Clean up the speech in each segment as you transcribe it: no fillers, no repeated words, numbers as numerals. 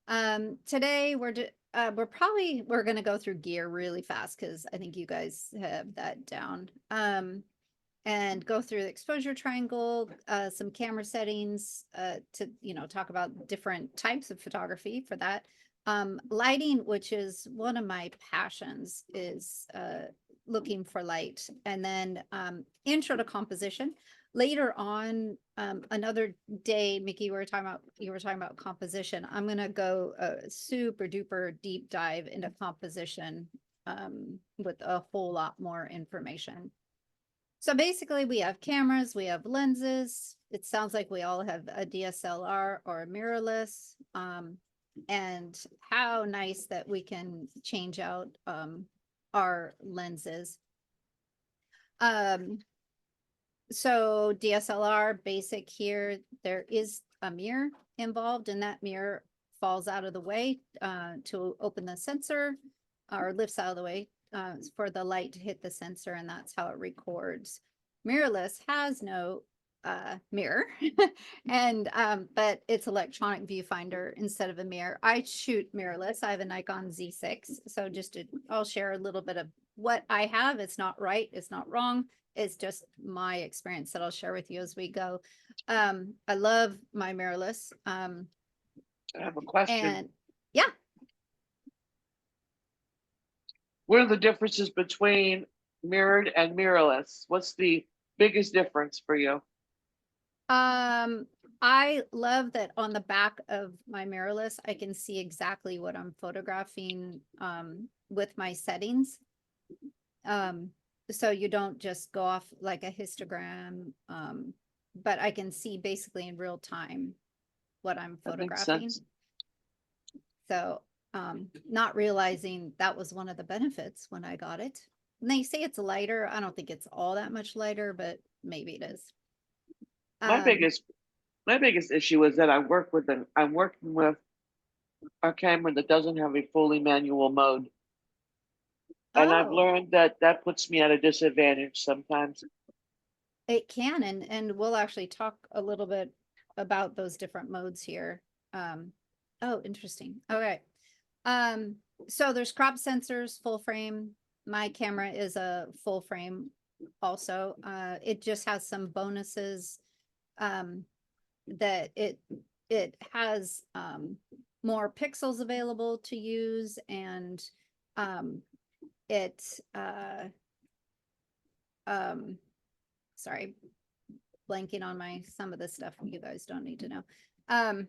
Today we're going to go through gear really fast because I think you guys have that down. And go through the exposure triangle, some camera settings, to talk about different types of photography for that. Lighting, which is one of my passions, is looking for light, and then intro to composition. Later on, another day, Mickey, you were talking about composition. I'm gonna go a super duper deep dive into composition with a whole lot more information. So basically, we have cameras, we have lenses. It sounds like we all have a DSLR or a mirrorless. And how nice that we can change out our lenses. So DSLR basic here, there is a mirror involved, and that mirror falls out of the way to open the sensor, or lifts out of the way for the light to hit the sensor, and that's how it records. Mirrorless has no mirror, and but it's electronic viewfinder instead of a mirror. I shoot mirrorless. I have a Nikon Z6, so I'll share a little bit of what I have. It's not right, it's not wrong. It's just my experience that I'll share with you as we go. I love my mirrorless. I have a question. And yeah, What are the differences between mirrored and mirrorless? What's the biggest difference for you? I love that on the back of my mirrorless, I can see exactly what I'm photographing with my settings. So you don't just go off like a histogram, but I can see basically in real time what I'm That makes photographing. sense. So not realizing that was one of the benefits when I got it. And they say it's lighter. I don't think it's all that much lighter, but maybe it is. My Um, biggest my biggest issue is that I'm working with a camera that doesn't have a fully manual mode. And I've oh, learned that that puts me at a disadvantage sometimes. it can, and we'll actually talk a little bit about those different modes here. Oh, interesting. Okay. Um, so there's crop sensors, full frame. My camera is a full frame also. It just has some bonuses that it has more pixels available to use, and um, it um, sorry, blanking on my some of the stuff you guys don't need to know. Um,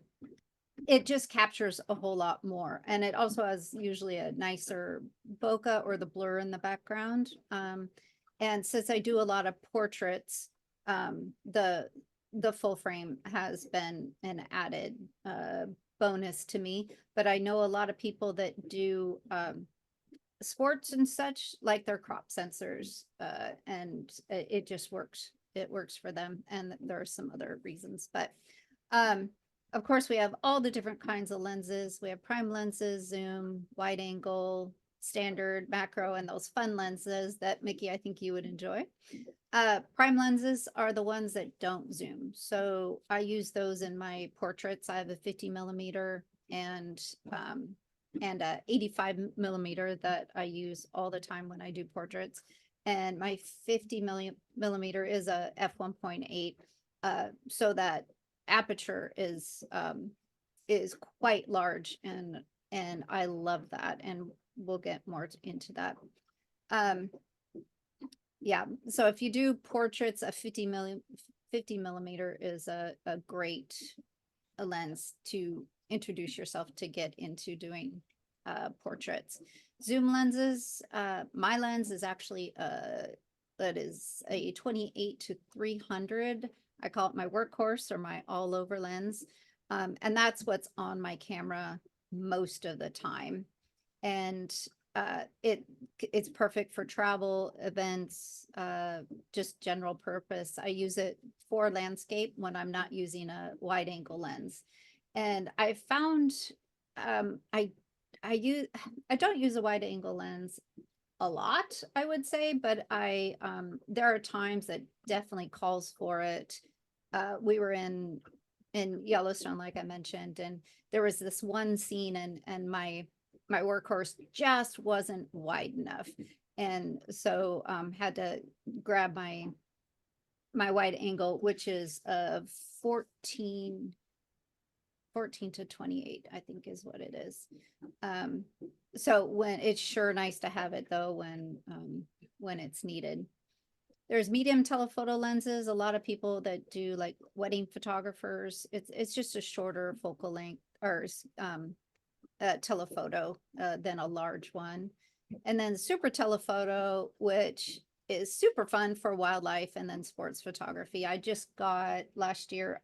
it just captures a whole lot more, and it also has usually a nicer bokeh or the blur in the background. And since I do a lot of portraits, the full frame has been an added bonus to me. But I know a lot of people that do sports and such like their crop sensors, and it just works. It works for them, and there are some other reasons, but um, of course, we have all the different kinds of lenses. We have prime lenses, zoom, wide angle, standard, macro, and those fun lenses that Mickey, I think you would enjoy. Prime lenses are the ones that don't zoom. So I use those in my portraits. I have a 50 millimeter and a 85 millimeter that I use all the time when I do portraits. And my 50 millimeter is a f1.8, so that aperture is quite large, and I love that, and we'll get more into that. Um, yeah, so if you do portraits, a 50 millimeter is a great lens to introduce yourself to get into doing portraits. Zoom lenses, my lens is actually that is a 28 to 300. I call it my workhorse or my all over lens. And that's what's on my camera most of the time. And it's perfect for travel events, just general purpose. I use it for landscape when I'm not using a wide angle lens. And I found I don't use a wide angle lens a lot, I would say, but there are times that definitely calls for it. We were in in Yellowstone, like I mentioned, and there was this one scene and my workhorse just wasn't wide enough. And so had to grab my wide angle, which is 14 to 28, I think is what it is. So when it's sure nice to have it though, when it's needed. There's medium telephoto lenses. A lot of people that do like wedding photographers, it's just a shorter focal length or telephoto than a large one. And then super telephoto, which is super fun for wildlife and then sports photography. I just got last year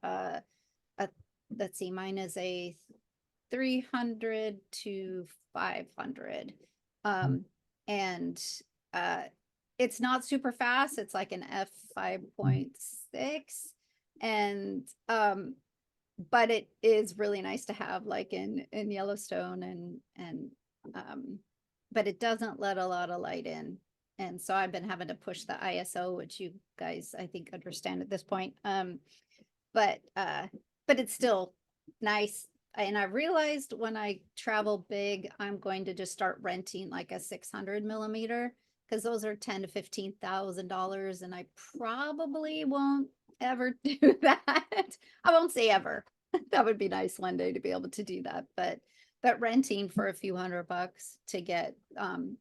let's see, mine is a 300 to 500. And it's not super fast. It's like an f5.6. And but it is really nice to have like in Yellowstone and but it doesn't let a lot of light in. And so I've been having to push the ISO, which you guys I think understand at this point. But it's still nice. And I realized when I travel big, I'm going to just start renting like a 600 millimeter because those are $10,000 to $15,000, and I probably won't ever do that. I won't say ever. That would be nice one day to be able to do that, but renting for a few $100 to get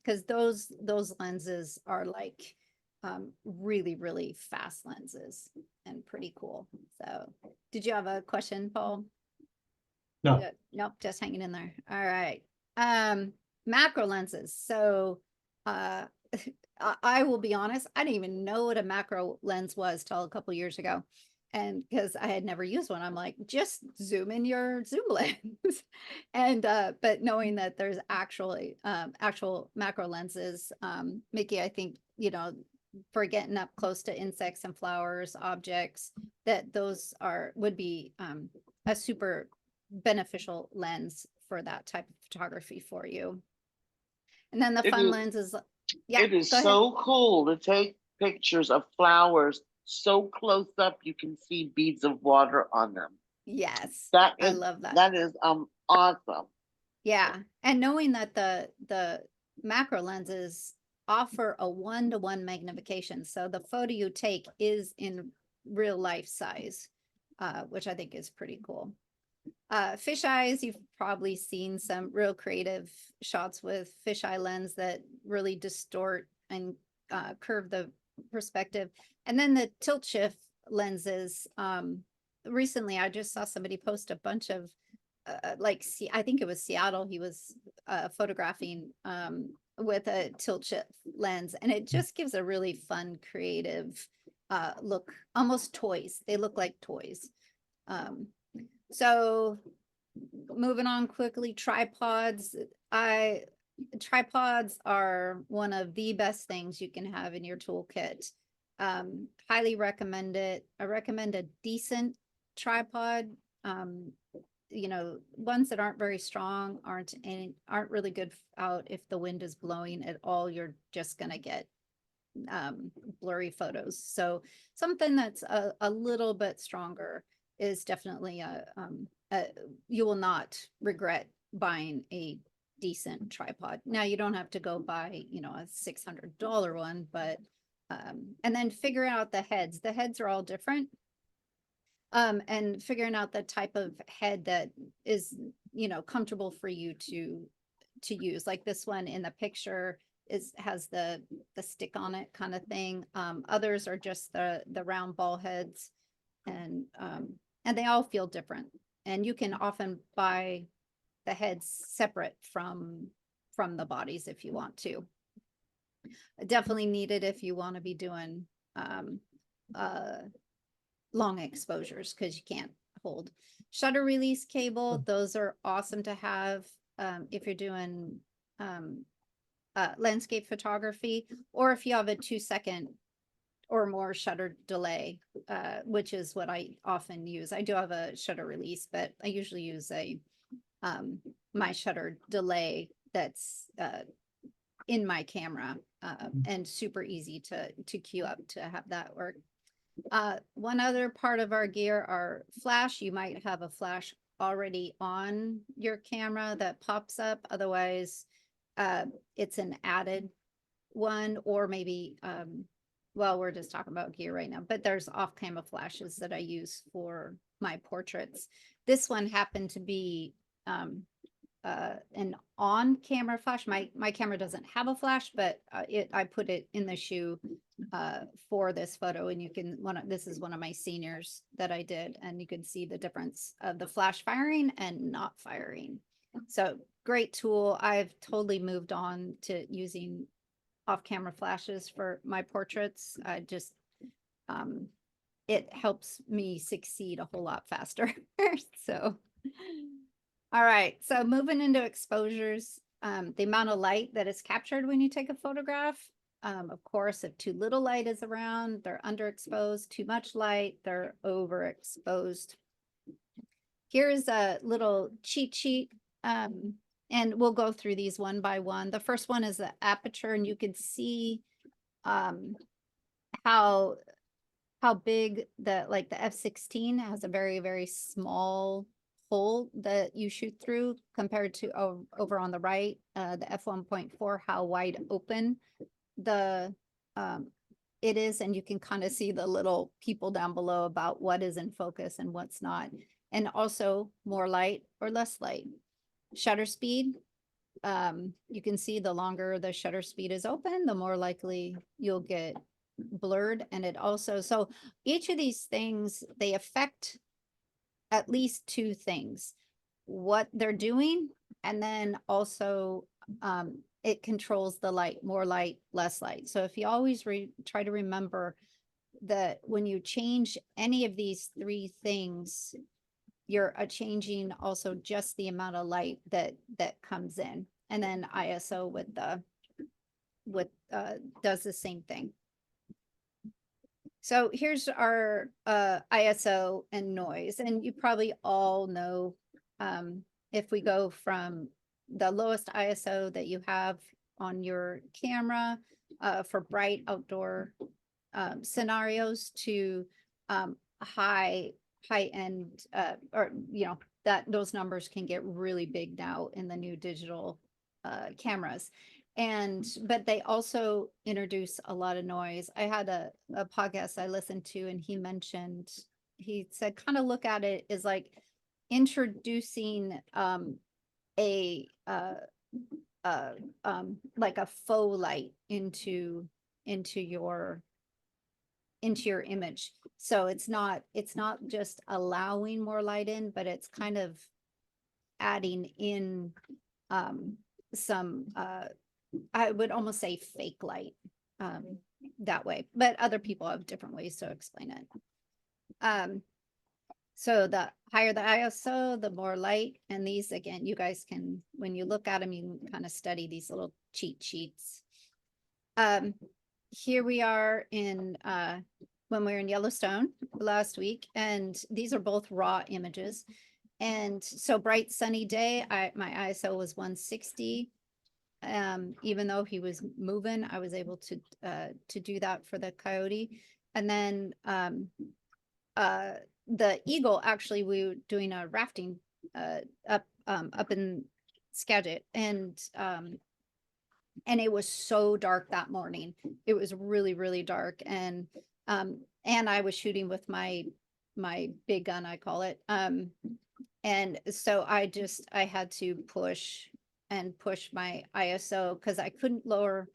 because those lenses are like really, really fast lenses and pretty cool. So did you have a question, Paul? No. Nope, just hanging in there. All right. Macro lenses. So I will be honest, I didn't even know what a macro lens was till a couple years ago. And because I had never used one, I'm like, just zoom in your zoom lens. And but knowing that there's actually actual macro lenses, Mickey, I think, for getting up close to insects and flowers, objects, that those would be a super beneficial lens for that type of photography for you. And then the fun lens is, yeah, it is so cool to take pictures of flowers so close up you can see beads of water on them. Yes, I love that. That is awesome. Yeah, and knowing that the macro lenses offer a 1-to-1 magnification, so the photo you take is in real life size, which I think is pretty cool. Fish eyes, you've probably seen some real creative shots with fisheye lens that really distort and curve the perspective. And then the tilt shift lenses. Recently, I just saw somebody post a bunch of I think it was Seattle. He was photographing with a tilt shift lens, and it just gives a really fun, creative look, almost toys. They look like toys. So moving on quickly, tripods. Tripods are one of the best things you can have in your toolkit. Highly recommend it. I recommend a decent tripod. Ones that aren't very strong aren't really good out if the wind is blowing at all. You're just gonna get blurry photos. So something that's a little bit stronger is definitely you will not regret buying a decent tripod. Now you don't have to go buy, a $600 one, but and then figure out the heads. The heads are all different. And figuring out the type of head that is, comfortable for you to use. Like this one in the picture has the stick on it kind of thing. Others are just the round ball heads, and they all feel different. And you can often buy the heads separate from the bodies if you want to. Definitely needed if you want to be doing long exposures, because you can't hold. Shutter release cable, those are awesome to have if you're doing landscape photography, or if you have a 2-second or more shutter delay, which is what I often use. I do have a shutter release, but I usually use my shutter delay that's in my camera, and super easy to queue up to have that work. One other part of our gear, our flash, you might have a flash already on your camera that pops up. Otherwise, it's an added one, or maybe, well, we're just talking about gear right now, but there's off-camera flashes that I use for my portraits. This one happened to be an on-camera flash. My camera doesn't have a flash, but I put it in the shoe for this photo, and you can this is one of my seniors that I did, and you can see the difference of the flash firing and not firing. So great tool. I've totally moved on to using off-camera flashes for my portraits. I just it helps me succeed a whole lot faster. So all right, so moving into exposures, the amount of light that is captured when you take a photograph. Of course, if too little light is around, they're underexposed. Too much light, they're overexposed. Here's a little cheat sheet, and we'll go through these one by one. The first one is the aperture, and you can see how big the f/16 has a very, very small hole that you shoot through compared to over on the right, the f/1.4, how wide open the it is, and you can kind of see the little people down below about what is in focus and what's not, and also more light or less light. Shutter speed, you can see the longer the shutter speed is open, the more likely you'll get blurred. And it also, so each of these things, they affect at least two things: what they're doing, and then also it controls the light, more light, less light. So if you always try to remember that when you change any of these three things, you're changing also just the amount of light that comes in. And then ISO does the same thing. So here's our ISO and noise, and you probably all know, if we go from the lowest ISO that you have on your camera for bright outdoor scenarios to high end, or that those numbers can get really big now in the new digital cameras. But they also introduce a lot of noise. I had a podcast I listened to, and he said, kind of look at it as like introducing a like a faux light into your image. So it's not just allowing more light in, but it's kind of adding in some I would almost say fake light that way, but other people have different ways to explain it. So the higher the ISO, the more light. And these, again, you guys can, when you look at them, you can kind of study these little cheat sheets. Here we are in when we were in Yellowstone last week, and these are both raw images. And so bright sunny day, my ISO was 160. Even though he was moving, I was able to do that for the coyote. And then the eagle, actually, we were doing a rafting up in Skagit, and it was so dark that morning. It was really, really dark, and I was shooting with my big gun, I call it. And so I had to push my ISO, because I couldn't lower,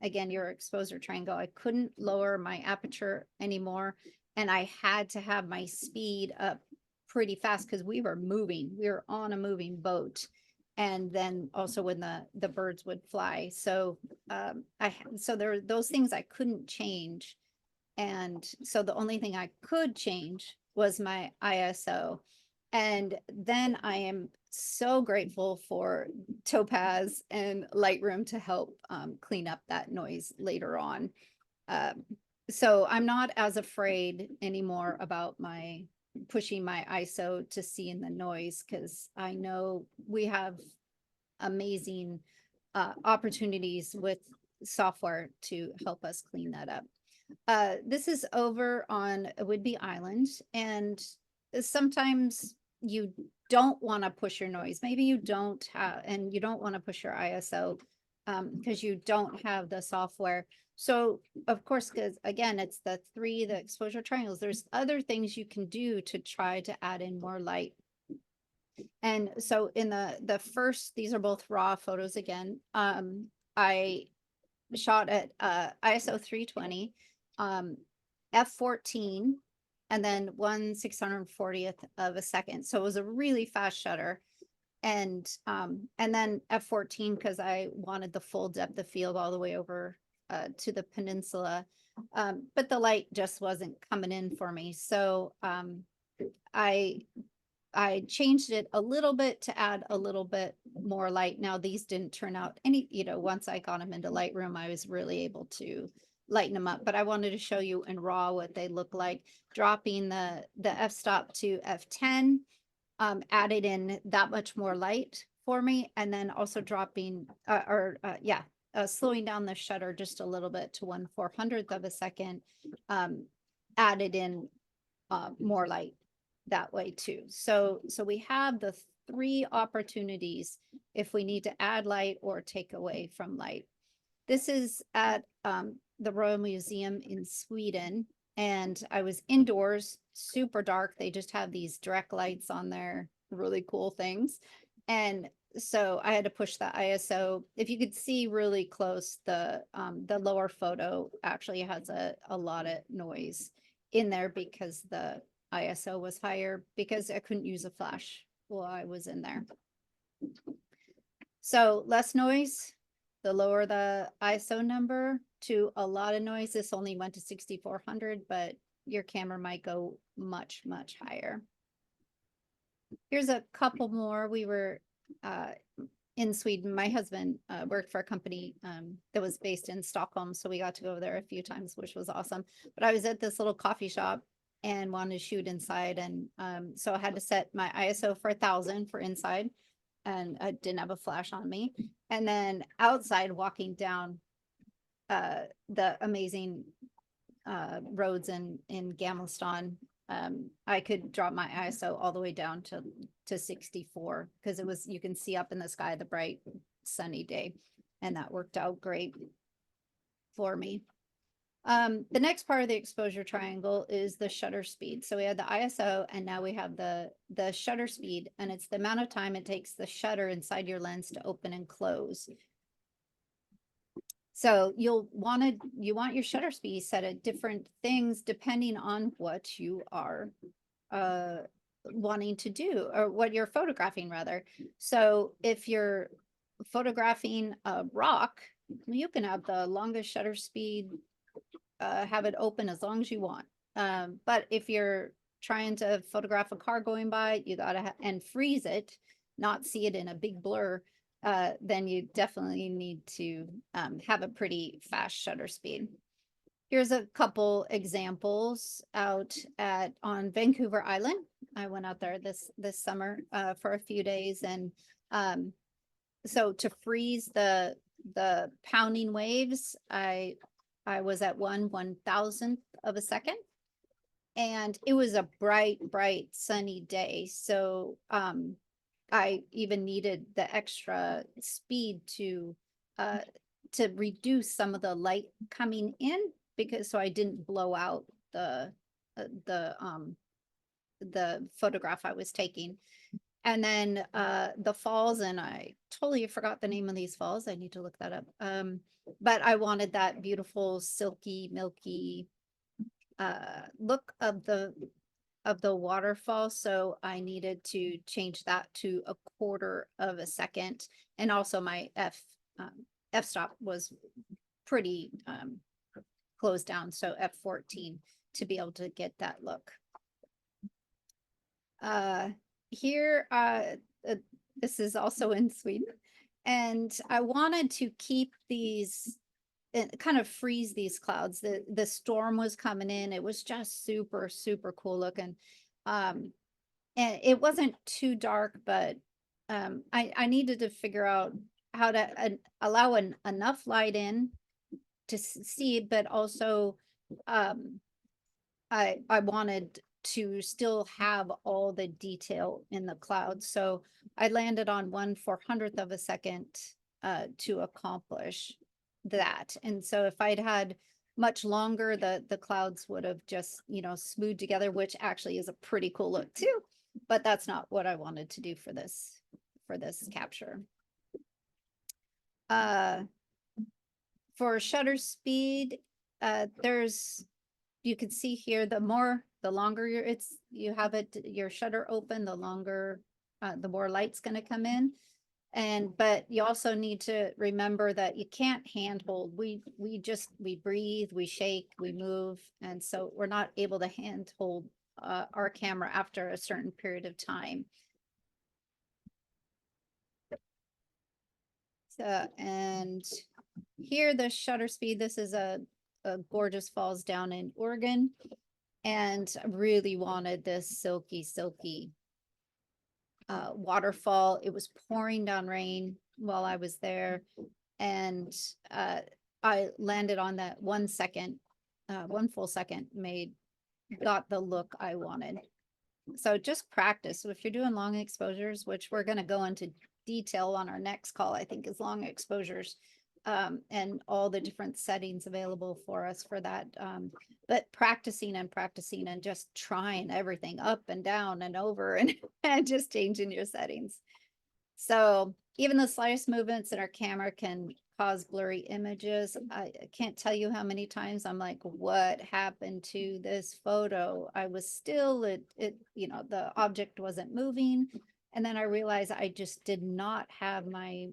again, your exposure triangle, I couldn't lower my aperture anymore. And I had to have my speed up pretty fast, because we were on a moving boat. And then also when the birds would fly. So so there were those things I couldn't change. And so the only thing I could change was my ISO. And then I am so grateful for Topaz and Lightroom to help clean up that noise later on. So I'm not as afraid anymore about pushing my ISO to see in the noise, because I know we have amazing opportunities with software to help us clean that up. This is over on Whidbey Island, and sometimes you don't want to push your noise. Maybe you don't have, and you don't want to push your ISO because you don't have the software. So of course, because again, it's the exposure triangles. There's other things you can do to try to add in more light. And so in the first, these are both raw photos again. I shot at ISO 320, f14, and then 1/640th of a second. So it was a really fast shutter. And then f14 because I wanted the full depth of field all the way over to the peninsula. But the light just wasn't coming in for me. So I changed it a little bit to add a little bit more light. Now these didn't turn out any, once I got them into Lightroom, I was really able to lighten them up, but I wanted to show you in RAW what they look like. Dropping the f-stop to f10 added in that much more light for me, and then also dropping slowing down the shutter just a little bit to 1/400th of a second added in more light that way too. So we have the three opportunities if we need to add light or take away from light. This is at the Royal Museum in Sweden, and I was indoors, super dark. They just have these direct lights on there, really cool things. And so I had to push the ISO. If you could see really close, the lower photo actually has a lot of noise in there because the ISO was higher, because I couldn't use a flash while I was in there. So less noise, the lower the ISO number. To a lot of noise, this only went to 6400, but your camera might go much, much higher. Here's a couple more. We were in Sweden. My husband worked for a company that was based in Stockholm, so we got to go there a few times, which was awesome. But I was at this little coffee shop and wanted to shoot inside, and so I had to set my ISO for 1000 for inside, and I didn't have a flash on me. And then outside, walking down the amazing roads in Gamlestan, I could drop my ISO all the way down to 64 because it was, you can see up in the sky the bright sunny day, and that worked out great for me. The next part of the exposure triangle is the shutter speed. So we had the ISO, and now we have the shutter speed, and it's the amount of time it takes the shutter inside your lens to open and close. So you want your shutter speed set at different things depending on what you are wanting to do, or what you're photographing rather. So if you're photographing a rock, you can have the longest shutter speed, have it open as long as you want. But if you're trying to photograph a car going by, you gotta and freeze it, not see it in a big blur, then you definitely need to have a pretty fast shutter speed. Here's a couple examples out on Vancouver Island. I went out there this summer for a few days, and so to freeze the pounding waves, I was at 1/1000th of a second, and it was a bright sunny day. So I even needed the extra speed to reduce some of the light coming in, because so I didn't blow out the photograph I was taking. And then the falls, and I totally forgot the name of these falls. I need to look that up. But I wanted that beautiful silky milky look of the waterfall, so I needed to change that to 1/4 of a second. And also my f-stop was pretty closed down, so f14 to be able to get that look. Here this is also in Sweden, and I wanted to keep these, kind of freeze these clouds. The storm was coming in. It was just super cool looking. And it wasn't too dark, but I needed to figure out how to allow enough light in to see, but also I wanted to still have all the detail in the cloud. So I landed on 1/400th of a second to accomplish that. And so if I'd had much longer, the clouds would have just, smoothed together, which actually is a pretty cool look too. But that's not what I wanted to do for this capture. For shutter speed, you can see here, the longer you have your shutter open, the longer, the more light's going to come in. But you also need to remember that you can't handhold. We breathe, we shake, we move. And so we're not able to handhold our camera after a certain period of time. So, and here the shutter speed, this is a gorgeous falls down in Oregon. And I really wanted this silky waterfall. It was pouring down rain while I was there. And I landed on that 1 second, 1 full second, got the look I wanted. So just practice. So if you're doing long exposures, which we're going to go into detail on our next call, I think is long exposures, and all the different settings available for us for that. But practicing and just trying everything up and down and over and just changing your settings. So even the slightest movements in our camera can cause blurry images. I can't tell you how many times I'm like, what happened to this photo? I was still, the object wasn't moving. And then I realized I just did not have my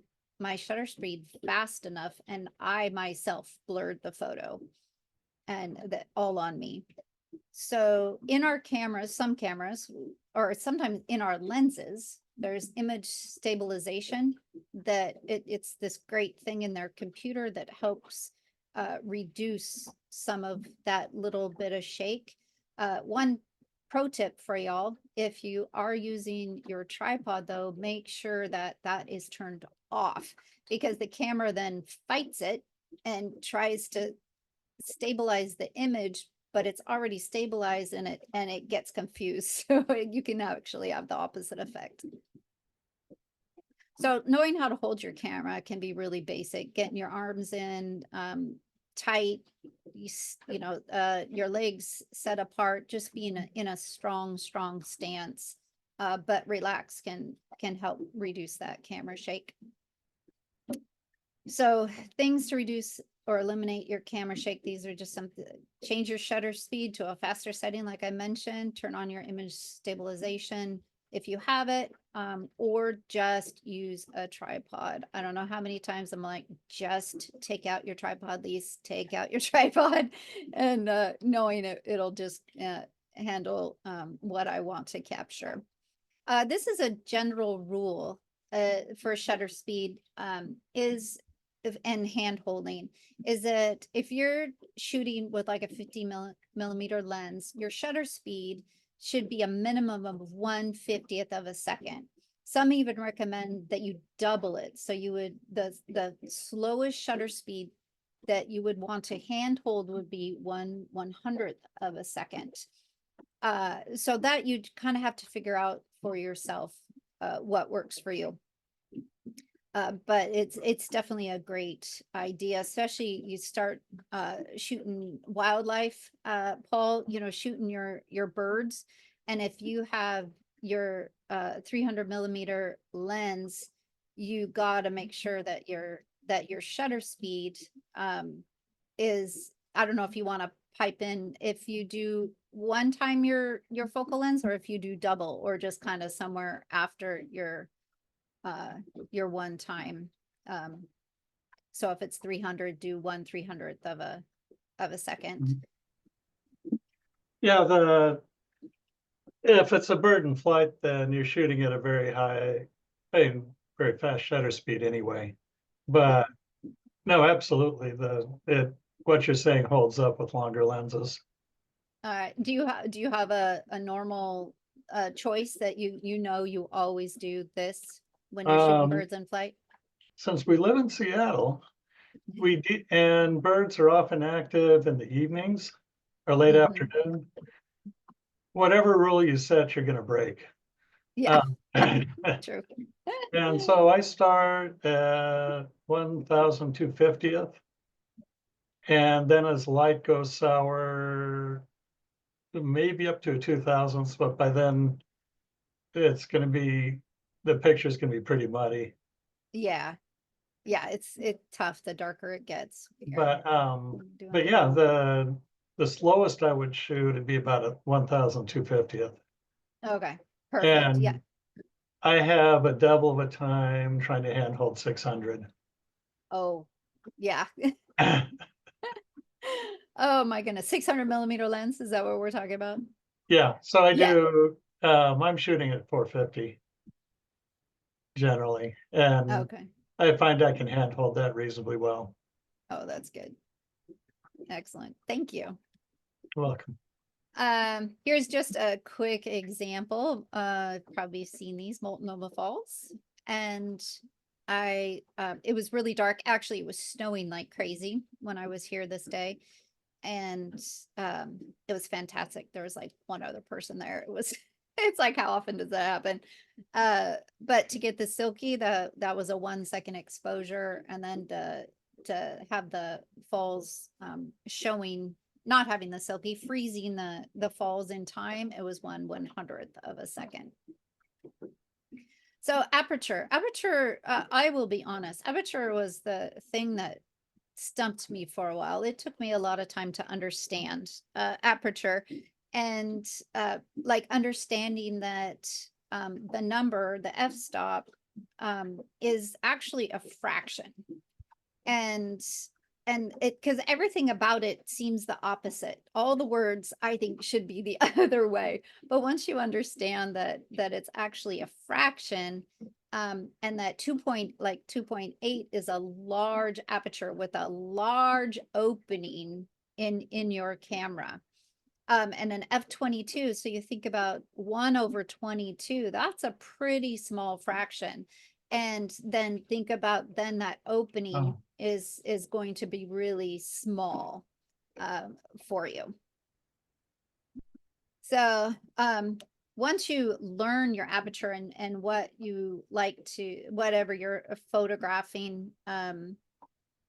shutter speed fast enough, and I myself blurred the photo, and that all on me. So in our cameras, some cameras, or sometimes in our lenses, there's image stabilization that it's this great thing in their computer that helps reduce some of that little bit of shake. One pro tip for y'all, if you are using your tripod though, make sure that that is turned off, because the camera then fights it and tries to stabilize the image, but it's already stabilized in it and it gets confused. So you can actually have the opposite effect. So knowing how to hold your camera can be really basic. Getting your arms in tight, your legs set apart, just being in a strong stance, but relax can help reduce that camera shake. So things to reduce or eliminate your camera shake. These are just something. Change your shutter speed to a faster setting, like I mentioned. Turn on your image stabilization if you have it, or just use a tripod. I don't know how many times I'm like, just take out your tripod, Lise, take out your tripod, and knowing it'll just handle what I want to capture. This is a general rule for shutter speed, and hand holding, is that if you're shooting with like a 50mm lens, your shutter speed should be a minimum of 1/50th of a second. Some even recommend that you double it. So you would, the slowest shutter speed that you would want to hand hold would be 1/100th of a second. So that you kind of have to figure out for yourself what works for you. But it's definitely a great idea, especially you start shooting wildlife, Paul, shooting your birds. And if you have your 300mm lens, you got to make sure that your shutter speed is, I don't know if you want to pipe in if you do one time your focal length, or if you do double, or just kind of somewhere after your one time. So if it's 300, do 1/300th of a second. Yeah, if it's a bird in flight, then you're shooting at a very high, very fast shutter speed anyway. But no, absolutely, what you're saying holds up with longer lenses. Do you have a normal choice that you always do this when you're shooting birds in flight? Since we live in Seattle, and birds are often active in the evenings, or late Mhm. afternoon, whatever rule you set, you're gonna break. Yeah, Um, true. And so I start at 1,250th. And then as light goes sour, maybe up to a 2,000th, but by then it's gonna be, the picture's gonna be pretty muddy. Yeah, yeah, it's tough the darker it gets. Here, But doing yeah, the slowest I would shoot would be about a 1,250th. okay, perfect. Yeah. And I have a double of a time trying to handhold 600. Oh, yeah. Oh my goodness, 600 mm lens, is that what we're talking about? Yeah, so I Yeah, do, I'm shooting at 450 generally, and okay. I find I can handhold that reasonably well. Oh, that's good. Excellent. Thank you. You're welcome. Here's just a quick example. Probably seen these Multnomah Falls, and it was really dark. Actually, it was snowing like crazy when I was here this day, and it was fantastic. There was like one other person there. It was, it's like, how often does that happen? But to get the silky, that was a 1 second exposure, and then to have the falls showing, not having the silky, freezing the falls in time, it was 1/100th of a second. So aperture, I will be honest, aperture was the thing that stumped me for a while. It took me a lot of time to understand aperture, and like understanding that the number, the f-stop, is actually a fraction, and it, because everything about it seems the opposite. All the words I think should be the other way, but once you understand that it's actually a fraction, and that 2.8 is a large aperture with a large opening in your camera, and an f22, so you think about 1/22, that's a pretty small fraction, and then think about then that opening Oh. is going to be really small for you. So once you learn your aperture and what you like to, whatever you're photographing,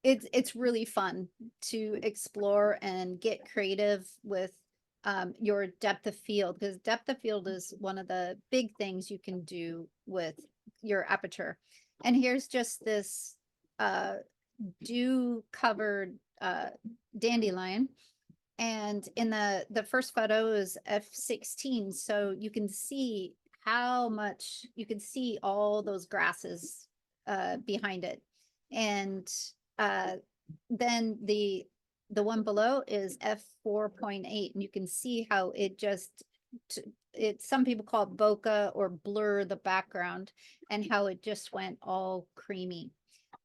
it's really fun to explore and get creative with your depth of field, because depth of field is one of the big things you can do with your aperture. And here's just this dew covered dandelion, and in the first photo is f16, so you can see how much, you can see all those grasses behind it. And then the one below is f4.8, and you can see how it just some people call it bokeh or blur the background, and how it just went all creamy.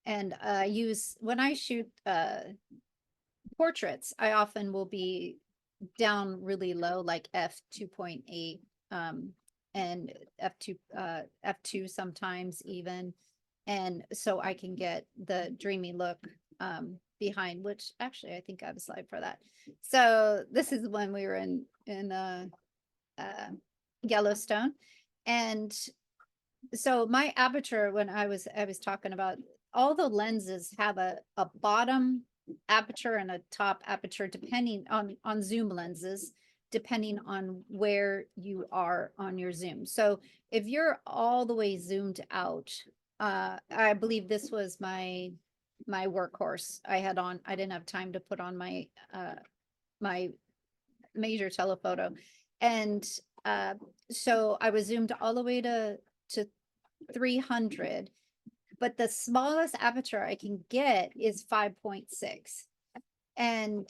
And use, when I shoot portraits, I often will be down really low, like f2.8, and f2 sometimes even, and so I can get the dreamy look behind, which actually I think I have a slide for that. So this is when we were in Yellowstone, and so my aperture, when I was talking about, all the lenses have a bottom aperture and a top aperture, depending on zoom lenses, depending on where you are on your zoom. So if you're all the way zoomed out, I believe this was my workhorse I had on. I didn't have time to put on my my major telephoto, and so I was zoomed all the way to 300, but the smallest aperture I can get is 5.6. And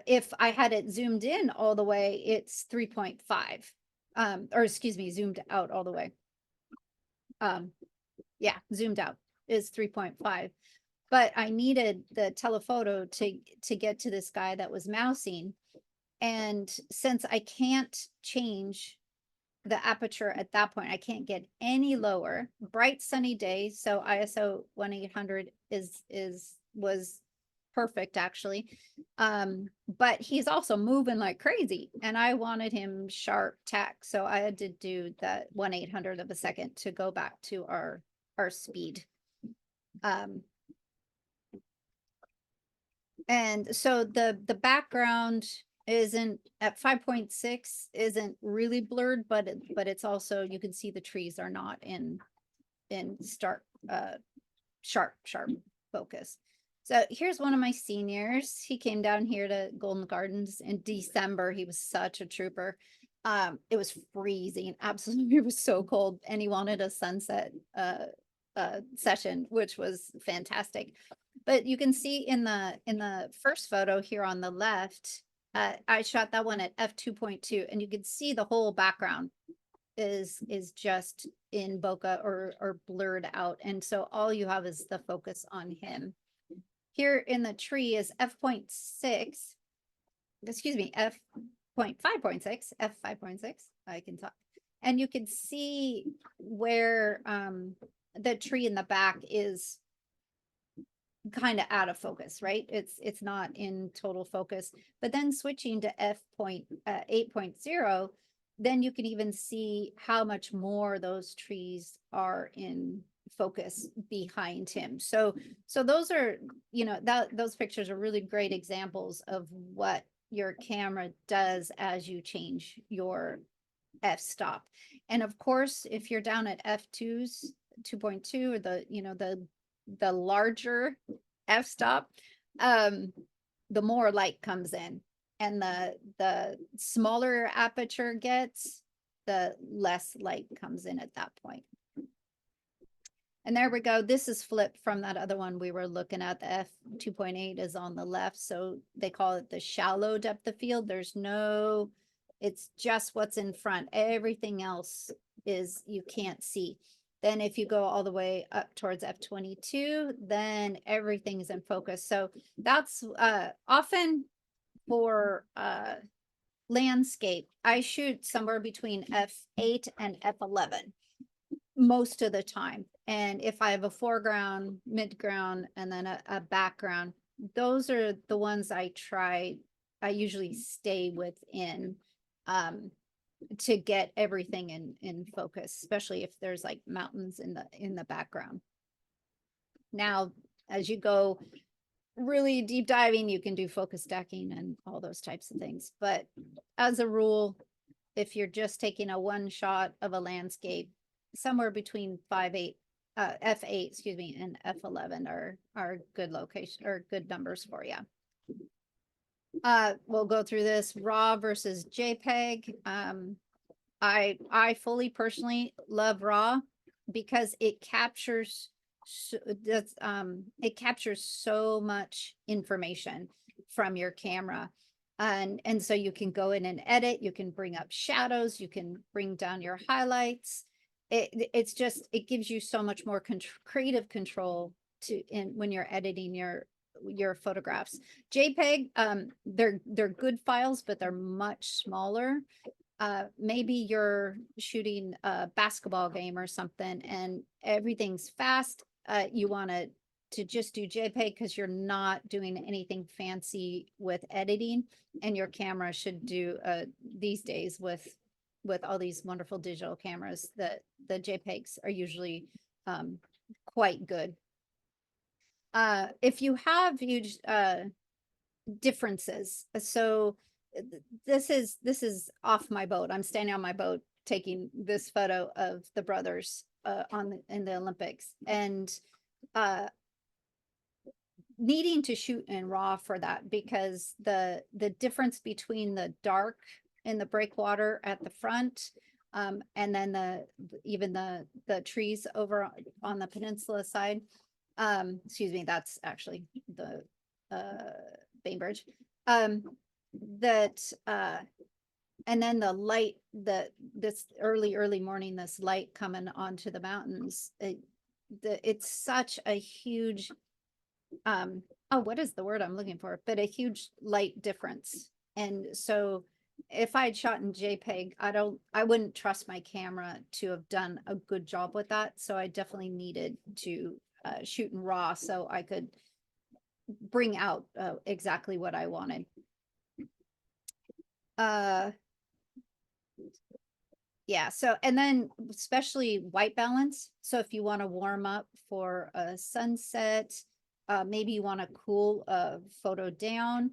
if I had it zoomed in all the way, it's 3.5. Or excuse me, zoomed out all the way. Yeah, zoomed out is 3.5. But I needed the telephoto to get to this guy that was mousing. And since I can't change the aperture at that point, I can't get any lower. Bright sunny day, so ISO 1/800 was perfect actually. But he's also moving like crazy and I wanted him sharp tack. So I had to do that 1/800 of a second to go back to our speed. And so the background isn't at 5.6 isn't really blurred, but it's also, you can see the trees are not in stark sharp focus. So here's one of my seniors. He came down here to Golden Gardens in December. He was such a trooper. It was freezing, absolutely, it was so cold, and he wanted a sunset session, which was fantastic. But you can see in the first photo here on the left, I shot that one at f2.2, and you can see the whole background is just in bokeh or blurred out, and so all you have is the focus on him. Here in the tree is f.6, excuse me, f.5.6, f5.6. I can talk, and you can see where the tree in the back is kind of out of focus, right? It's not in total focus. But then switching to f.8.0, then you can even see how much more those trees are in focus behind him. So those are, you know, those pictures are really great examples of what your camera does as you change your f-stop. And of course, if you're down at f2's 2.2, or the, you know, the larger f-stop, the more light comes in, and the smaller aperture gets, the less light comes in at that point. And there we go. This is flipped from that other one we were looking at. The f2.8 is on the left, so they call it the shallow depth of field. There's no, it's just what's in front. Everything else is, you can't see. Then if you go all the way up towards f22, then everything's in focus. So that's often for landscape, I shoot somewhere between f8 and f11 most of the time. And if I have a foreground, midground, and then a background, those are the ones I usually stay within to get everything in focus, especially if there's like mountains in the background. Now, as you go really deep diving, you can do focus stacking and all those types of things. But as a rule, if you're just taking a one shot of a landscape, somewhere between f8, excuse me, and f11 are good location or good numbers for you. We'll go through this RAW versus JPEG. I fully personally love RAW because it captures it captures so much information from your camera. And so you can go in and edit, you can bring up shadows, you can bring down your highlights. It's just, it gives you so much more creative control when you're editing your photographs. JPEG, they're good files, but they're much smaller. Maybe you're shooting a basketball game or something and everything's fast. You want to just do JPEG because you're not doing anything fancy with editing, and your camera should do these days with all these wonderful digital cameras, that the JPEGs are usually quite good. If you have huge differences, so this is off my boat. I'm standing on my boat taking this photo of the brothers in the Olympics, and needing to shoot in RAW for that, because the difference between the dark in the breakwater at the front, and then even the trees over on the peninsula side, excuse me, that's actually the Bainbridge, and then the light, this early morning, this light coming onto the mountains, it's such a huge oh, what is the word I'm looking for? But a huge light difference. And so if I had shot in JPEG, I wouldn't trust my camera to have done a good job with that. So I definitely needed to shoot in RAW so I could bring out exactly what I wanted. Yeah, so, and then especially white balance. So if you want to warm up for a sunset, maybe you want to cool a photo down,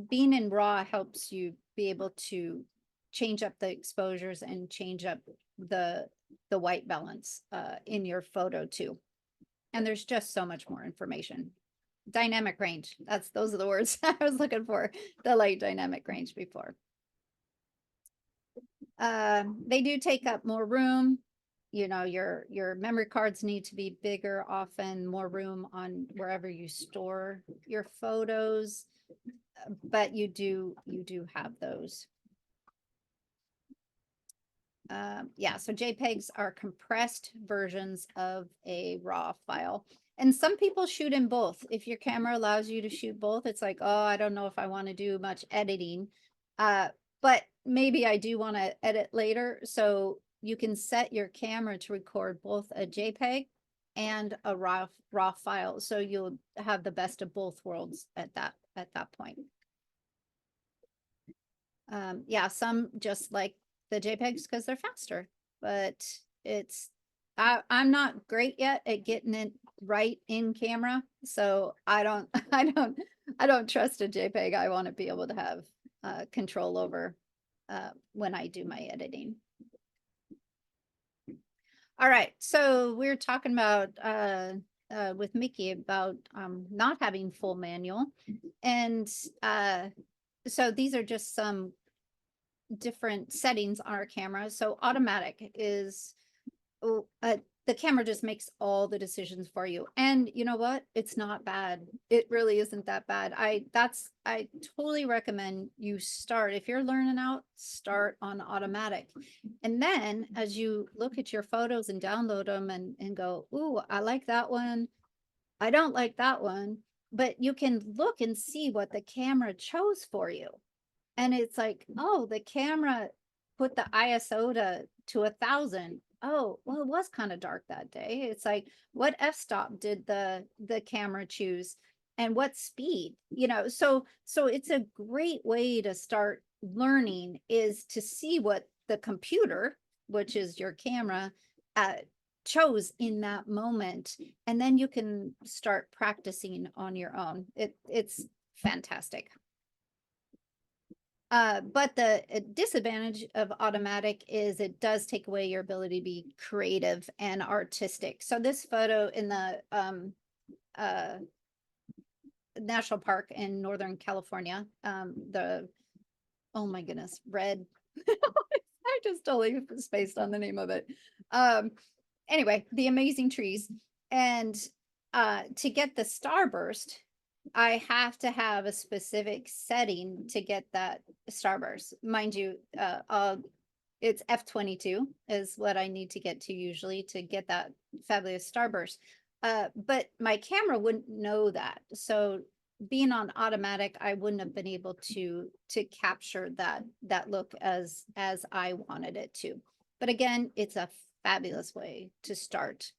being in RAW helps you be able to change up the exposures and change up the white balance in your photo too. And there's just so much more information. Dynamic range, those are the words I was looking for, the light dynamic range before. They do take up more room. You know, your memory cards need to be bigger, often more room on wherever you store your photos, but you do have those. Yeah, so JPEGs are compressed versions of a RAW file. And some people shoot in both. If your camera allows you to shoot both, it's like, oh, I don't know if I want to do much editing. But maybe I do want to edit later. So you can set your camera to record both a JPEG and a RAW file. So you'll have the best of both worlds at that point. Yeah, some just like the JPEGs because they're faster, but I'm not great yet at getting it right in camera. So I don't trust a JPEG. I want to be able to have control over when I do my editing. All right, so we're talking about with Mickey about not having full manual, and so these are just some different settings on our camera. So automatic is the camera just makes all the decisions for you. And you know what? It's not bad. It really isn't that bad. I totally recommend you start, if you're learning out, start on automatic. And then as you look at your photos and download them and go, ooh, I like that one. I don't like that one. But you can look and see what the camera chose for you. And it's like, oh, the camera put the ISO to 1,000. Oh, well, it was kind of dark that day. It's like, what f-stop did the camera choose, and what speed? You know, so it's a great way to start learning, is to see what the computer, which is your camera, chose in that moment, and then you can start practicing on your own. It's fantastic. But the disadvantage of automatic is it does take away your ability to be creative and artistic. So this photo in the national park in Northern California, oh my goodness, red. I just totally spaced on the name of it. Anyway, the amazing trees. And to get the starburst, I have to have a specific setting to get that starburst. Mind you, it's F22 is what I need to get to usually to get that fabulous starburst. But my camera wouldn't know that. So being on automatic, I wouldn't have been able to capture that look as I wanted it to. But again, it's a fabulous way to start.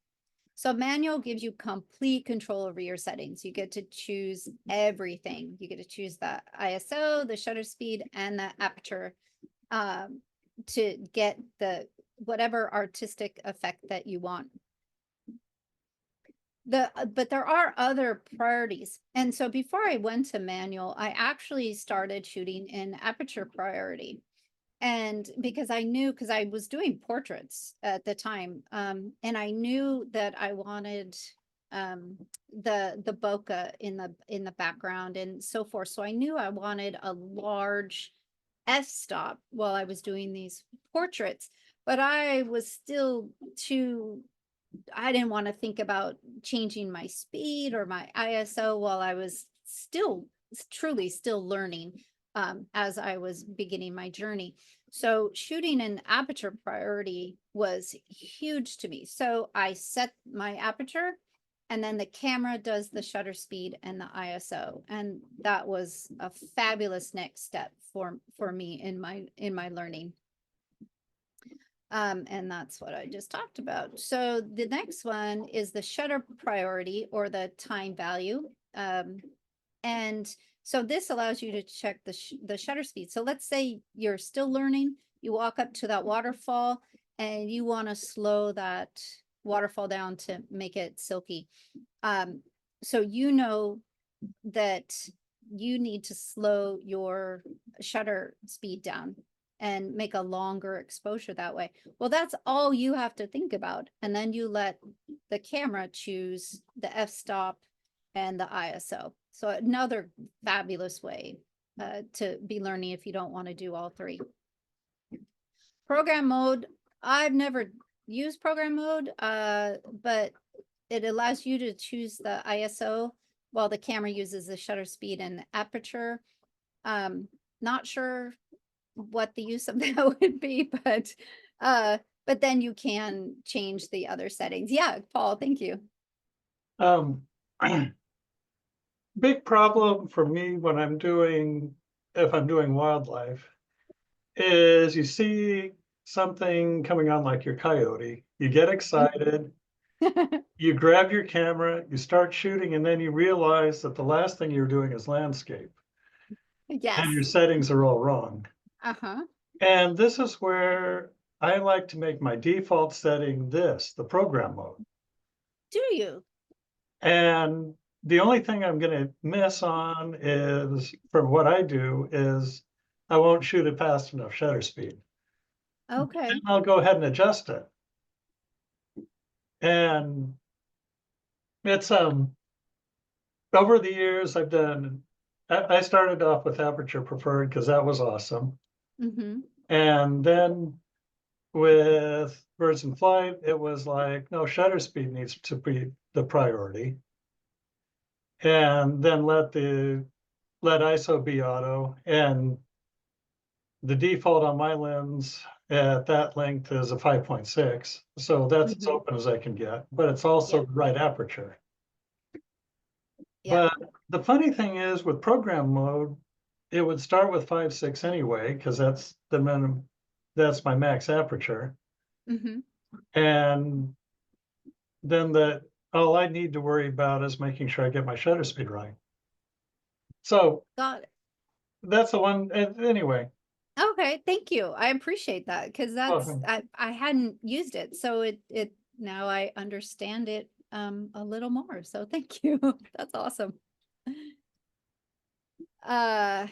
So manual gives you complete control over your settings. You get to choose everything. You get to choose the ISO, the shutter speed, and the aperture to get the whatever artistic effect that you want. But there are other priorities. And so before I went to manual, I actually started shooting in aperture priority. And because I knew, because I was doing portraits at the time, and I knew that I wanted the bokeh in the background and so forth. So I knew I wanted a large f-stop while I was doing these portraits, but I was still I didn't want to think about changing my speed or my ISO while I was truly still learning as I was beginning my journey. So shooting in aperture priority was huge to me. So I set my aperture, and then the camera does the shutter speed and the ISO. And that was a fabulous next step for me in my learning. And that's what I just talked about. So the next one is the shutter priority, or the time value. And so this allows you to check the shutter speed. So let's say you're still learning, you walk up to that waterfall and you want to slow that waterfall down to make it silky. So you know that you need to slow your shutter speed down and make a longer exposure that way. Well, that's all you have to think about. And then you let the camera choose the f-stop and the ISO. So another fabulous way to be learning if you don't want to do all three. Program mode, I've never used program mode, but it allows you to choose the ISO while the camera uses the shutter speed and aperture. Not sure what the use of that would be, but then you can change the other settings. Yeah, Paul, thank you. Big problem for me when if I'm doing wildlife, is you see something coming on like your coyote, you get excited, you grab your camera, you start shooting, and then you realize that the last thing you're doing is landscape. Yes. And your settings are all wrong. Uh-huh. And this is where I like to make my default setting the program mode. Do you? And the only thing I'm going to miss on is, from what I do, is I won't shoot it fast enough shutter speed. Okay. And I'll go ahead and adjust it. And it's over the years I started off with Aperture Preferred because that was awesome. Mm-hmm. And then with Birds in Flight, it was like, no, shutter speed needs to be the priority. And then let ISO be auto. And the default on my lens at that length is a 5.6. So that's as open as I can get, but it's also the right aperture. Yeah. But the funny thing is, with program mode, it would start with 5.6 anyway, because that's the minimum, that's my max aperture. Mm-hmm. And then all I need to worry about is making sure I get my shutter speed right. So Got it. that's the one. Anyway. Okay, thank you. I appreciate that because that's I hadn't used it, so it now I understand it a little more. So thank you. That's awesome. Yeah,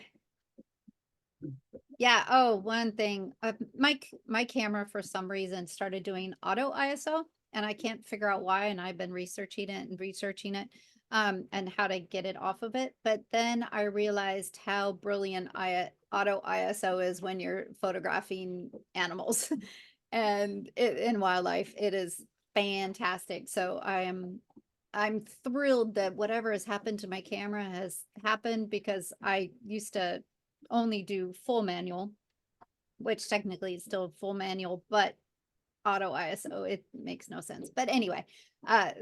oh, one thing. My camera for some reason started doing auto ISO and I can't figure out why, and I've been researching it and how to get it off of it. But then I realized how brilliant auto ISO is when you're photographing animals and in wildlife. It is fantastic. So I'm thrilled that whatever has happened to my camera has happened because I used to only do full manual, which technically is still full manual, but auto ISO, it makes no sense. But anyway,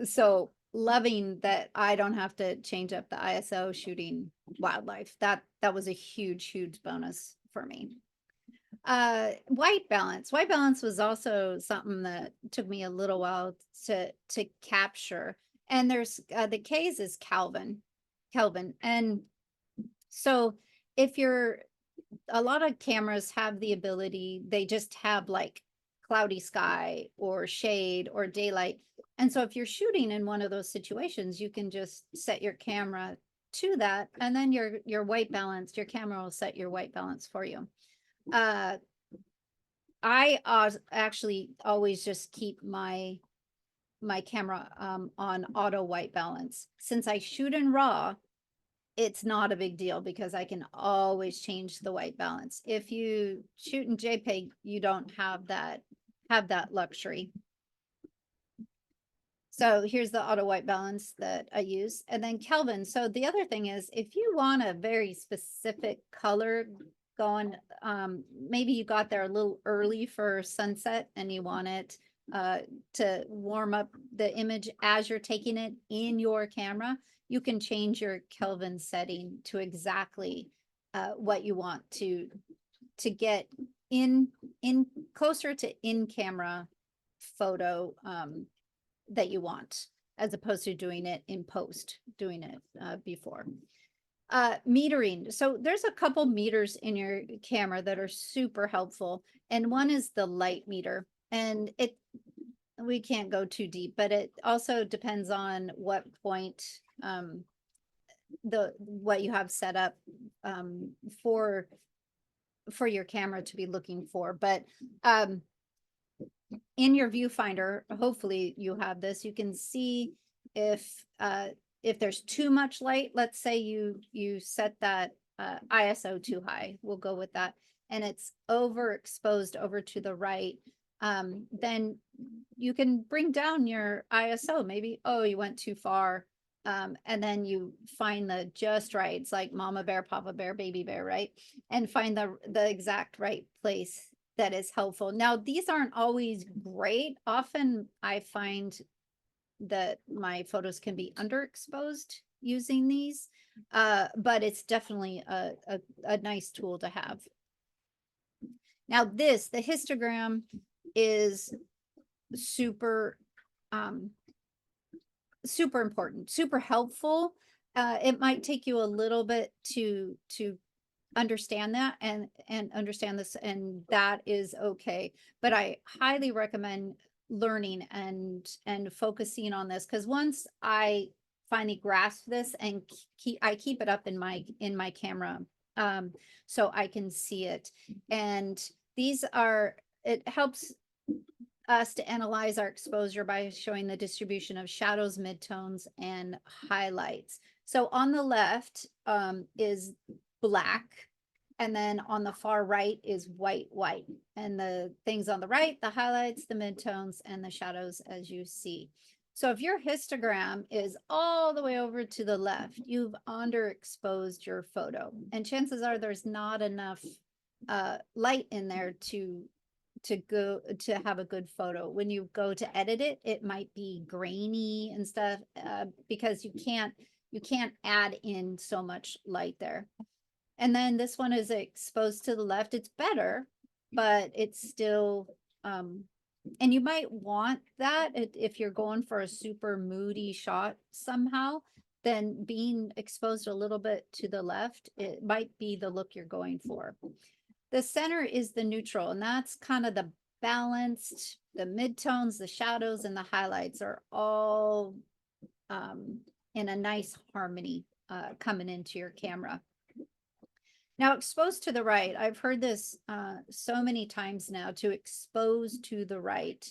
so loving that I don't have to change up the ISO shooting wildlife. That was a huge bonus for me. White balance. White balance was also something that took me a little while to capture. And there's the case is Kelvin. And so if a lot of cameras have the ability, they just have like cloudy sky or shade or daylight. And so if you're shooting in one of those situations, you can just set your camera to that. And then your white balance, your camera will set your white balance for you. I actually always just keep my camera on auto white balance. Since I shoot in RAW, it's not a big deal because I can always change the white balance. If you shoot in JPEG, you don't have that luxury. So here's the auto white balance that I use. And then Kelvin. So the other thing is, if you want a very specific color going, maybe you got there a little early for sunset and you want it to warm up the image as you're taking it in your camera, you can change your Kelvin setting to exactly what you want to get in closer to in camera photo that you want, as opposed to doing it in post, doing it before. Metering. So there's a couple meters in your camera that are super helpful. And one is the light meter. And we can't go too deep, but it also depends on what point, what you have set up, for your camera to be looking for. But, in your viewfinder, hopefully you have this, you can see if there's too much light. Let's say you set that ISO too high, we'll go with that, and it's overexposed over to the right, then you can bring down your ISO. Maybe, oh, you went too far, and then you find the just right. It's like mama bear, papa bear, baby bear, right? And find the exact right place that is helpful. Now, these aren't always great. Often I find that my photos can be underexposed using these, but it's definitely a nice tool to have. Now the histogram is super, super important, super helpful. It might take you a little bit to understand that and understand this, and that is okay. But I highly recommend learning and focusing on this, because once I finally grasp this and I keep it up in my camera, so I can see it. And it helps us to analyze our exposure by showing the distribution of shadows, midtones, and highlights. So on the left is black, and then on the far right is white. And the things on the right, the highlights, the midtones, and the shadows, as you see. So if your histogram is all the way over to the left, you've underexposed your photo, and chances are there's not enough light in there to have a good photo. When you go to edit it, it might be grainy and stuff, because you can't add in so much light there. And then this one is exposed to the left. It's better, but it's still, and you might want that if you're going for a super moody shot somehow, then being exposed a little bit to the left, it might be the look you're going for. The center is the neutral, and that's kind of the balanced. The midtones, the shadows, and the highlights are all in a nice harmony coming into your camera. Now, exposed to the right, I've heard this so many times now, to expose to the right,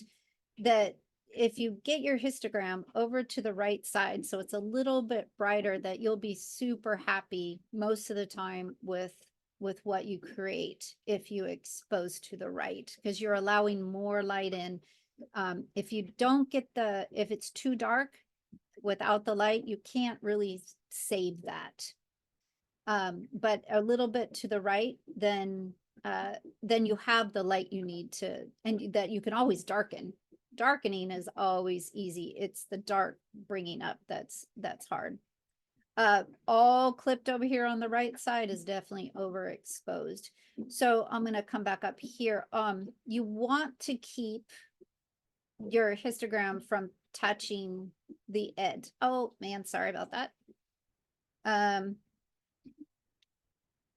that if you get your histogram over to the right side, so it's a little bit brighter, that you'll be super happy most of the time with what you create if you expose to the right, because you're allowing more light in. If you don't get if it's too dark without the light, you can't really save that. But a little bit to the right, then you have the light you need to, and that you can always darken. Darkening is always easy. It's the dark bringing up that's hard. All clipped over here on the right side is definitely overexposed. So I'm going to come back up here. You want to keep your histogram from touching the edge. Oh man, sorry about that.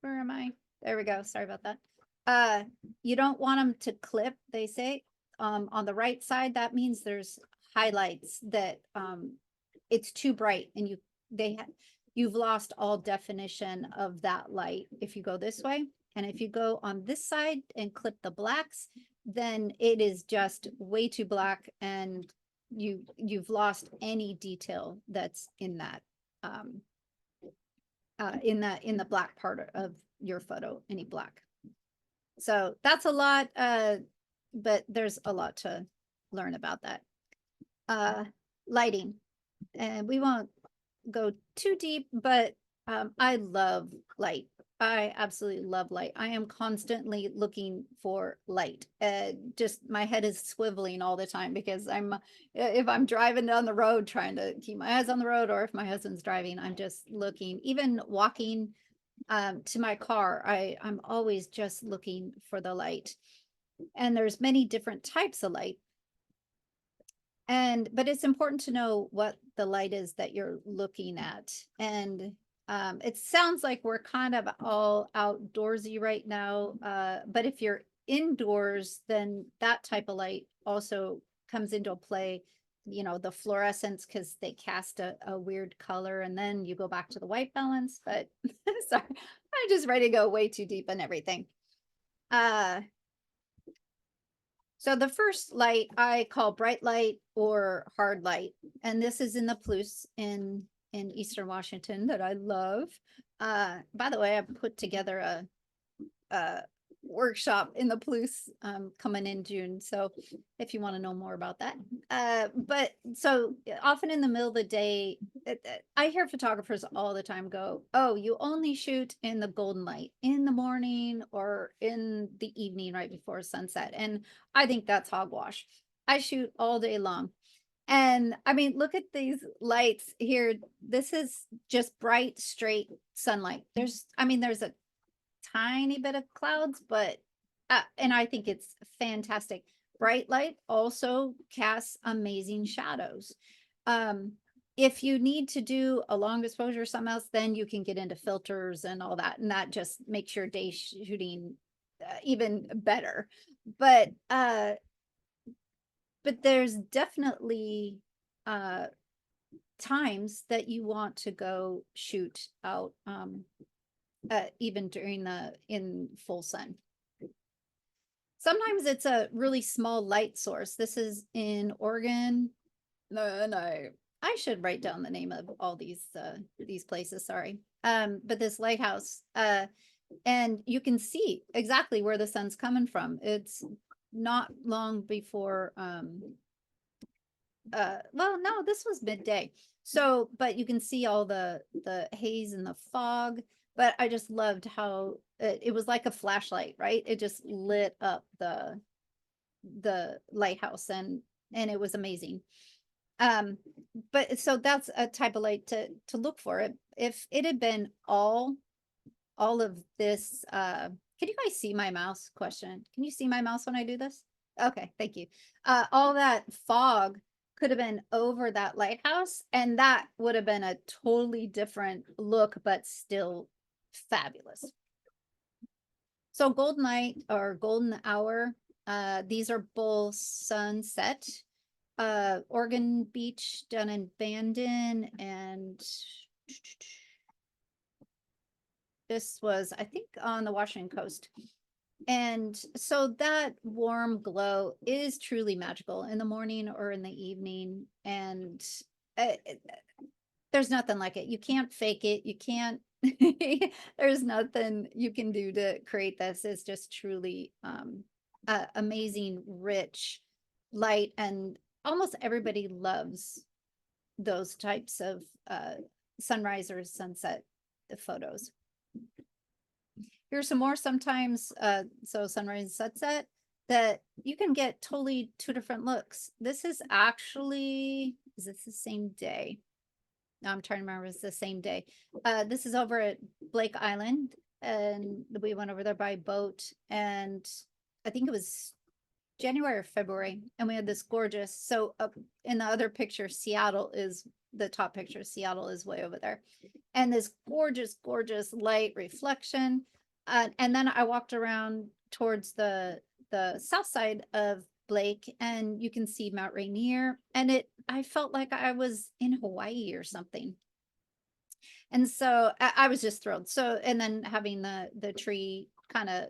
Where am I? There we go. Sorry about that. You don't want them to clip, they say. On the right side, that means there's highlights that it's too bright, and you've lost all definition of that light if you go this way. And if you go on this side and clip the blacks, then it is just way too black, and you've lost any detail that's in that in the black part of your photo, any black. So that's a lot, but there's a lot to learn about that. Lighting, and we won't go too deep, but I love light. I absolutely love light. I am constantly looking for light. Just my head is swiveling all the time, because if I'm driving down the road trying to keep my eyes on the road, or if my husband's driving, I'm just looking. Even walking to my car, I'm always just looking for the light. And there's many different types of light. But it's important to know what the light is that you're looking at. And It sounds like we're kind of all outdoorsy right now, but if you're indoors, then that type of light also comes into play. You know, the fluorescence, because they cast a weird color, and then you go back to the white balance. But sorry, I'm just ready to go way too deep in everything. So the first light I call bright light or hard light, and this is in the Palouse in Eastern Washington that I love. By the way, I put together a workshop in the Palouse coming in June. So if you want to know more about that. But so often in the middle of the day, I hear photographers all the time go, oh, you only shoot in the golden light in the morning or in the evening right before sunset. And I think that's hogwash. I shoot all day long. And I mean, look at these lights here. This is just bright, straight sunlight. There's a tiny bit of clouds, but, and I think it's fantastic. Bright light also casts amazing shadows. If you need to do a long exposure or something else, then you can get into filters and all that, and that just makes your day shooting even better. But there's definitely times that you want to go shoot out even during in full sun. Sometimes it's a really small light source. This is in Oregon. And I should write down the name of all these places, sorry. But this lighthouse, and you can see exactly where the sun's coming from. It's not long before well, no, this was midday. So, but you can see all the haze and the fog, but I just loved how it was like a flashlight, right? It just lit up the lighthouse, and it was amazing. But so that's a type of light to look for. It if it had been all of this, can you guys see my mouse? Question. Can you see my mouse when I do this? Okay, thank you. All that fog could have been over that lighthouse, and that would have been a totally different look, but still fabulous. So golden light or golden hour, these are both sunset. Oregon Beach down in Bandon, and this was, I think, on the Washington coast. And so that warm glow is truly magical in the morning or in the evening. And there's nothing like it. You can't fake it. You can't, there's nothing you can do to create this. It's just truly amazing, rich light. And almost everybody loves those types of sunrise or sunset photos. Here's some more. Sometimes, so sunrise and sunset, that you can get totally two different looks. This is actually, is this the same day? No, I'm trying to remember, it's the same day. This is over at Blake Island, and we went over there by boat, and I think it was January or February, and we had this gorgeous, so up in the other picture, Seattle is the top picture. Seattle is way over there, and this gorgeous, gorgeous light reflection. And then I walked around towards the south side of Blake, and you can see Mount Rainier, and I felt like I was in Hawaii or something. And so I was just thrilled. So, and then having the tree kind of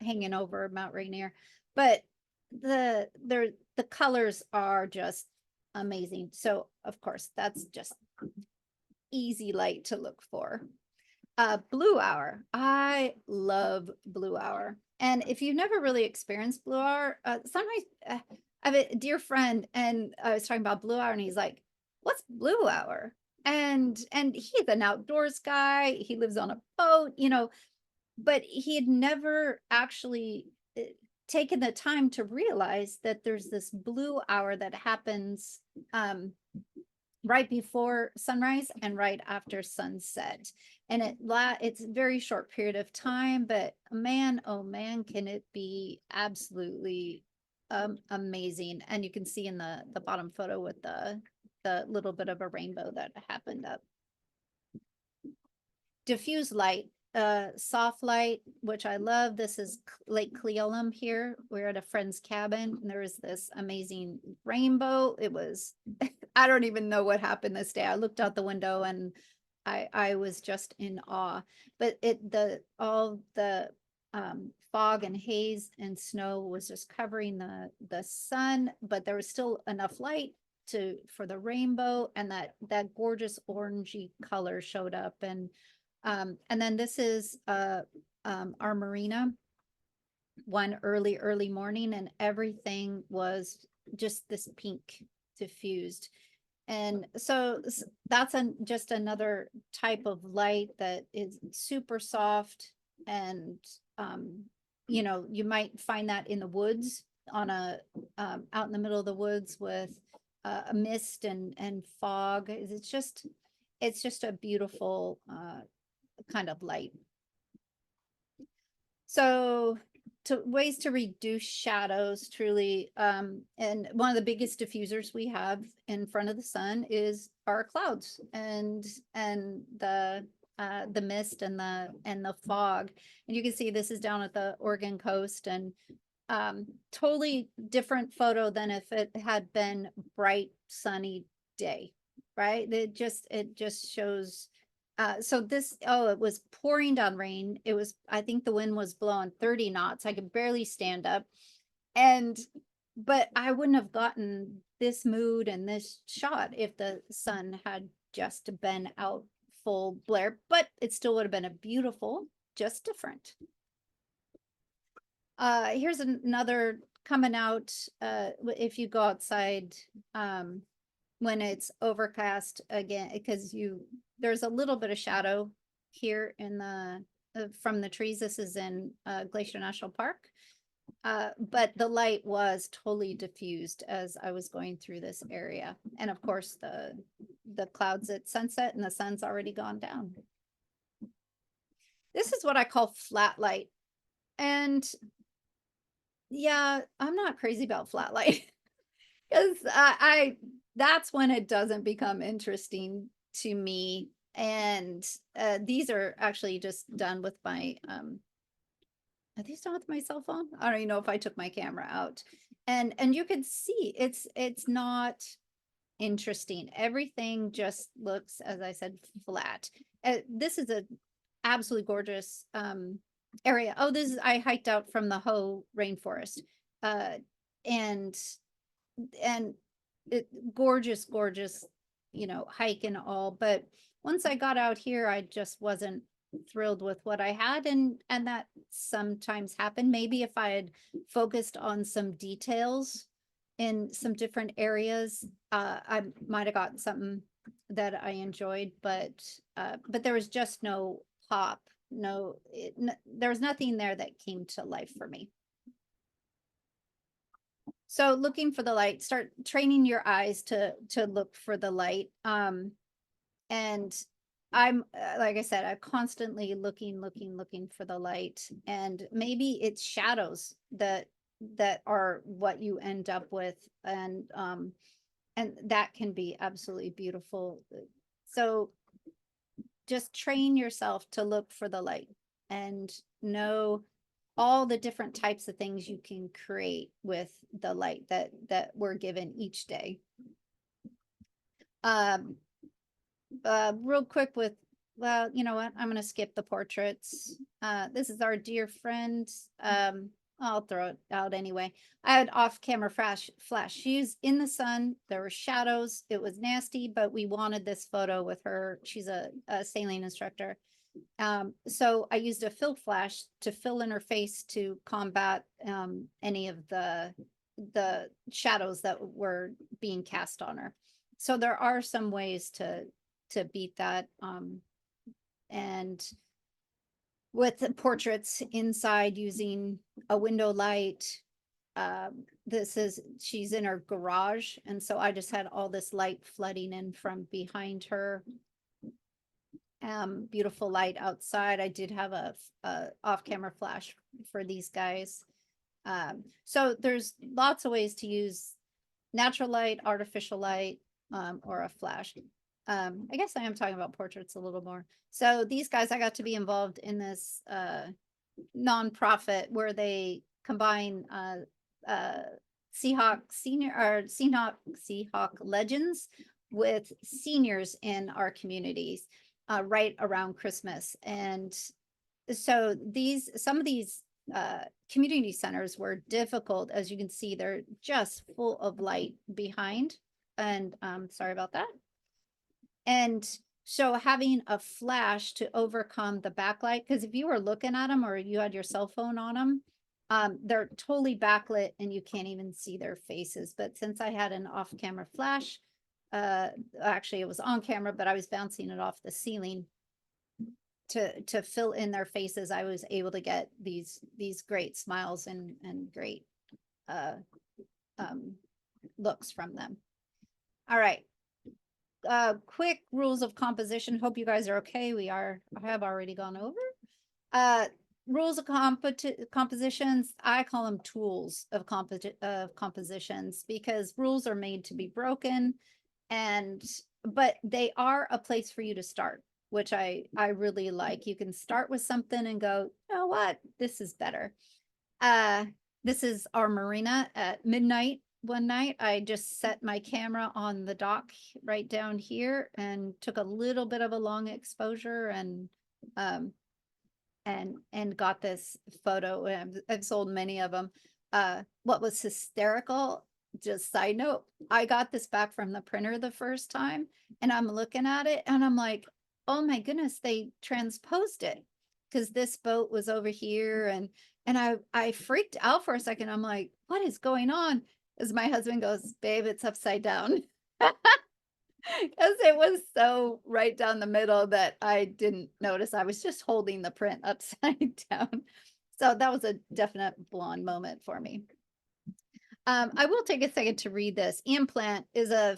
hanging over Mount Rainier, but the colors are just amazing. So of course that's just easy light to look for. Blue hour. I love blue hour. And if you've never really experienced blue hour, sometimes I have a dear friend, and I was talking about blue hour, and he's like, what's blue hour? And he's an outdoors guy. He lives on a boat, but he had never actually taken the time to realize that there's this blue hour that happens right before sunrise and right after sunset. And it's a very short period of time, but man, oh man, can it be absolutely amazing. And you can see in the bottom photo with the little bit of a rainbow that happened up. diffuse light, soft light, which I love. This is Lake Cleolum here. We're at a friend's cabin and there was this amazing rainbow. It was, I don't even know what happened this day. I looked out the window and I was just in awe. But all the fog and haze and snow was just covering the sun, but there was still enough light for the rainbow, and that gorgeous orangey color showed up. And then this is our marina one early morning, and everything was just this pink diffused. And so that's just another type of light that is super soft. And you know, you might find that in the woods on out in the middle of the woods with a mist and fog. It's just a beautiful kind of light. So ways to reduce shadows, truly. And one of the biggest diffusers we have in front of the sun is our clouds and the mist and the fog. And you can see this is down at the Oregon coast, and totally different photo than if it had been bright sunny day, right? It just shows. So this, it was pouring down rain. It was, I think the wind was blowing 30 knots. I could barely stand up. But I wouldn't have gotten this mood and this shot if the sun had just been out full blare, but it still would have been a beautiful, just different. Here's another coming out, if you go outside, when it's overcast again, because there's a little bit of shadow here in from the trees. This is in Glacier National Park. But the light was totally diffused as I was going through this area. And of course the clouds at sunset and the sun's already gone down. This is what I call flat light. And yeah, I'm not crazy about flat light because that's when it doesn't become interesting to me. And these are actually just done with my are these done with my cell phone? I don't even know if I took my camera out. And you can see it's not interesting. Everything just looks, as I said, flat. This is a absolutely gorgeous area. Oh, I hiked out from the Hoh rainforest. And gorgeous, you know, hike and all. But once I got out here, I just wasn't thrilled with what I had, and that sometimes happened. Maybe if I had focused on some details in some different areas, I might have gotten something that I enjoyed. But there was just no pop. There was nothing there that came to life for me. So looking for the light, start training your eyes to look for the light. And I'm, like I said, I'm constantly looking for the light, and maybe it's shadows that are what you end up with. And that can be absolutely beautiful. So just train yourself to look for the light and know all the different types of things you can create with the light that we're given each day. Real quick well, you know what? I'm going to skip the portraits. This is our dear friend. I'll throw it out anyway. I had off-camera flash. She's in the sun. There were shadows. It was nasty, but we wanted this photo with her. She's a sailing instructor. So I used a fill flash to fill in her face to combat any of the shadows that were being cast on her. So there are some ways to beat that. And with the portraits inside using a window light, she's in her garage, and so I just had all this light flooding in from behind her. Beautiful light outside. I did have a off-camera flash for these guys. So there's lots of ways to use natural light, artificial light, or a flash. I guess I am talking about portraits a little more. So these guys, I got to be involved in this nonprofit where they combine Seahawk senior or Seahawk legends with seniors in our communities right around Christmas. And so some of these community centers were difficult. As you can see, they're just full of light behind. And sorry about that. And so having a flash to overcome the backlight, because if you were looking at them or you had your cell phone on them, they're totally backlit and you can't even see their faces. But since I had an off-camera flash, actually it was on camera, but I was bouncing it off the ceiling to fill in their faces. I was able to get these great smiles and great looks from them. All right. Quick rules of composition. Hope you guys are okay. I have already gone over. Rules of compositions. I call them tools of compositions because rules are made to be broken, but they are a place for you to start, which I really like. You can start with something and go, you know what, this is better. This is our marina at midnight. One night I just set my camera on the dock right down here and took a little bit of a long exposure and got this photo. I've sold many of them. What was hysterical, just side note, I got this back from the printer the first time and I'm looking at it and I'm like, oh my goodness, they transposed it because this boat was over here and I freaked out for a second. I'm like, what is going on? As my husband goes, babe, it's upside down. Because it was so right down the middle that I didn't notice. I was just holding the print upside down. So that was a definite blonde moment for me. I will take a second to read this. Ian Plant is a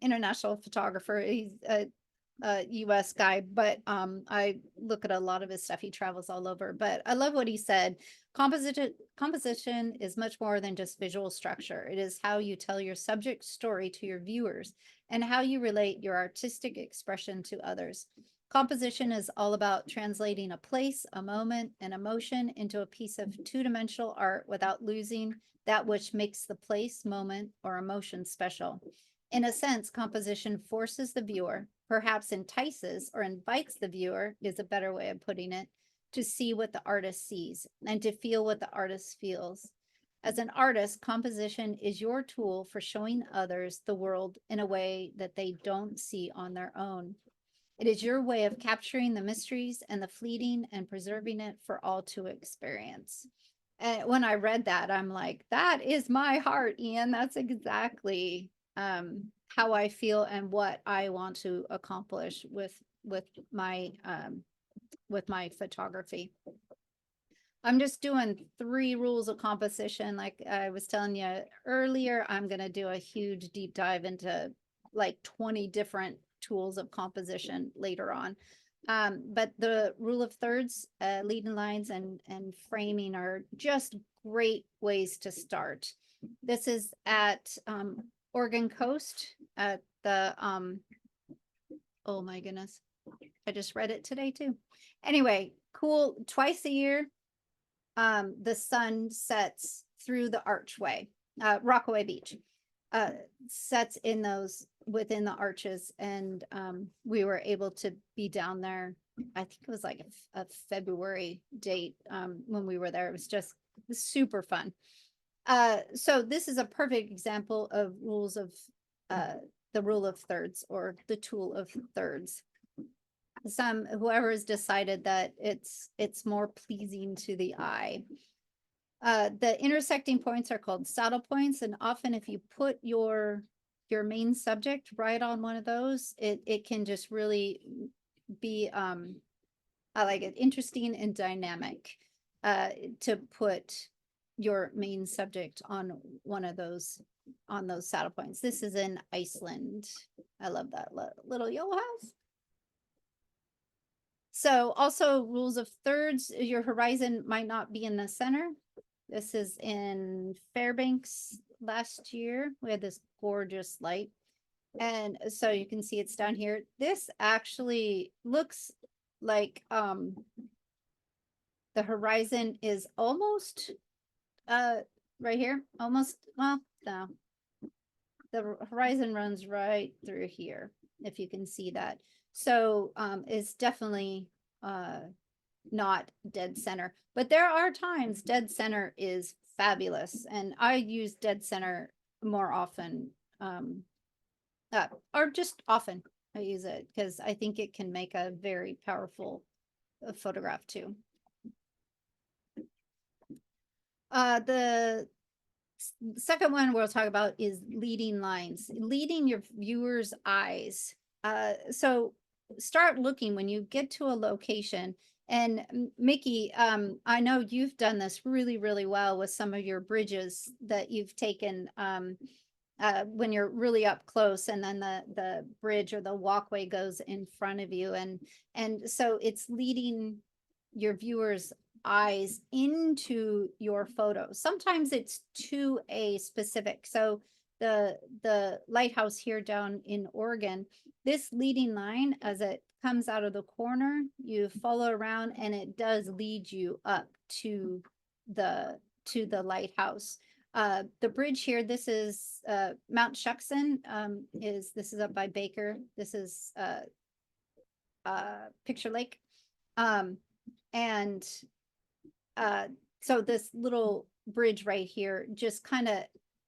international photographer. He's a US guy, but I look at a lot of his stuff. He travels all over, but I love what he said. Composition is much more than just visual structure. It is how you tell your subject story to your viewers and how you relate your artistic expression to others. Composition is all about translating a place, a moment, an emotion into a piece of two-dimensional art without losing that which makes the place, moment, or emotion special. In a sense, composition forces the viewer, perhaps entices or invites the viewer, is a better way of putting it, to see what the artist sees and to feel what the artist feels. As an artist, composition is your tool for showing others the world in a way that they don't see on their own. It is your way of capturing the mysteries and the fleeting and preserving it for all to experience. And when I read that, I'm like, that is my heart, Ian. That's exactly how I feel and what I want to accomplish with my photography. I'm just doing 3 rules of composition. Like I was telling you earlier, I'm going to do a huge deep dive into like 20 different tools of composition later on. But the rule of thirds, leading lines and framing are just great ways to start. This is at Oregon Coast at the, oh my goodness, I just read it today too. Anyway, cool. Twice a year, the sun sets through the archway, Rockaway Beach, sets in those within the arches. And we were able to be down there. I think it was like a February date when we were there. It was just super fun. So this is a perfect example of rules of the rule of thirds or the tool of thirds. Whoever has decided that it's more pleasing to the eye. The intersecting points are called saddle points, and often if you put your main subject right on one of those, it can just really be I like it, interesting and dynamic to put your main subject on one of those saddle points. This is in Iceland. I love that little yellow house. So also rules of thirds, your horizon might not be in the center. This is in Fairbanks last year. We had this gorgeous light. And so you can see it's down here. This actually looks like the horizon is almost right here, almost, well, no. The horizon runs right through here, if you can see that. So it's definitely not dead center, but there are times dead center is fabulous, and I use dead center more often, or just often I use it because I think it can make a very powerful photograph too. The second one we'll talk about is leading lines, leading your viewers' eyes. So start looking when you get to a location. And Mickey, I know you've done this really, really well with some of your bridges that you've taken when you're really up close, and then the bridge or the walkway goes in front of you, and so it's leading your viewers' eyes into your photo. Sometimes it's to a specific. So the lighthouse here down in Oregon, this leading line, as it comes out of the corner, you follow around and it does lead you up to the lighthouse. The bridge here, this is Mount Shuckson, this is up by Baker. This is Picture Lake. And so this little bridge right here just kind of,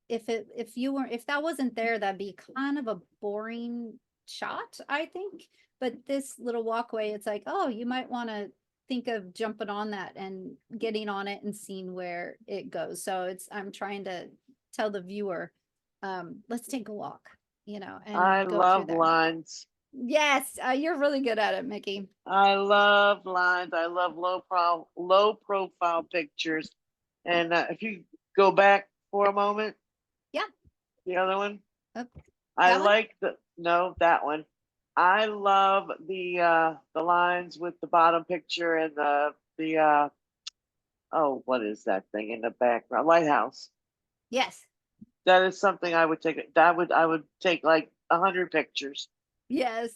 if that wasn't there, that'd be kind of a boring shot, I think. But this little walkway, it's like, oh, you might want to think of jumping on that and getting on it and seeing where it goes. So I'm trying to tell the viewer, let's take a walk, and I go love through there. lines. Yes, you're really good at it, Mickey. I love lines. I love low profile pictures. And if you go back for a moment, Yeah. the other one, Oh, I that one? like that one. I love the lines with the bottom picture and the oh, what is that thing in the background? Lighthouse. Yes. That is something I would take. I would take like 100 pictures Yes.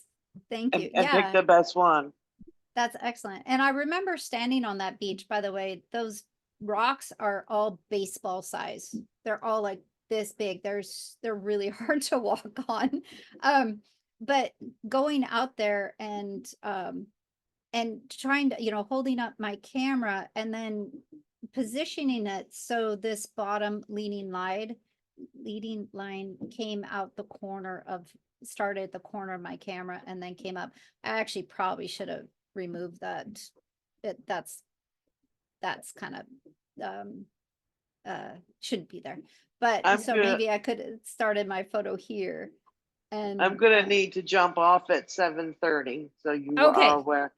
Thank you. and pick Yeah, the best one. that's excellent. And I remember standing on that beach, by the way, those rocks are all baseball size. They're all like this big. They're really hard to walk on. But going out there and trying to, holding up my camera and then positioning it so this bottom leading line came out the corner of, started at the corner of my camera and then came up. I actually probably should have removed that. That's kind of shouldn't be there. But so maybe I could have started my photo here. And I'm gonna need to jump off at 7:30, so you okay. are aware.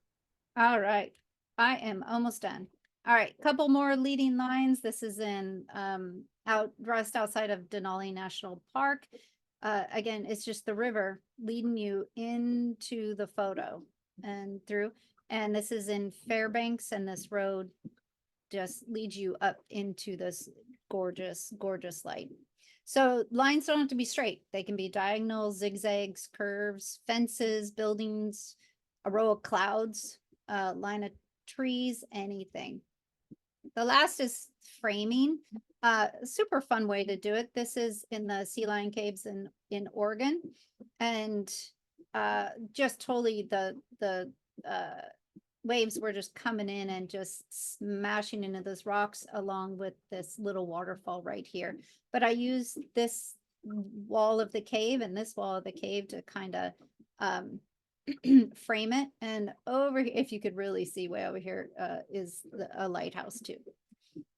All right. I am almost done. All right, couple more leading lines. This is in just outside of Denali National Park. Again, it's just the river leading you into the photo and through. And this is in Fairbanks, and this road just leads you up into this gorgeous, gorgeous light. So lines don't have to be straight. They can be diagonal, zigzags, curves, fences, buildings, a row of clouds, a line of trees, anything. The last is framing. Super fun way to do it. This is in the Sea Lion Caves in Oregon, and just totally the waves were just coming in and just smashing into those rocks along with this little waterfall right here. But I use this wall of the cave and this wall of the cave to kind of frame it. And over here, if you could really see way over here, is a lighthouse too.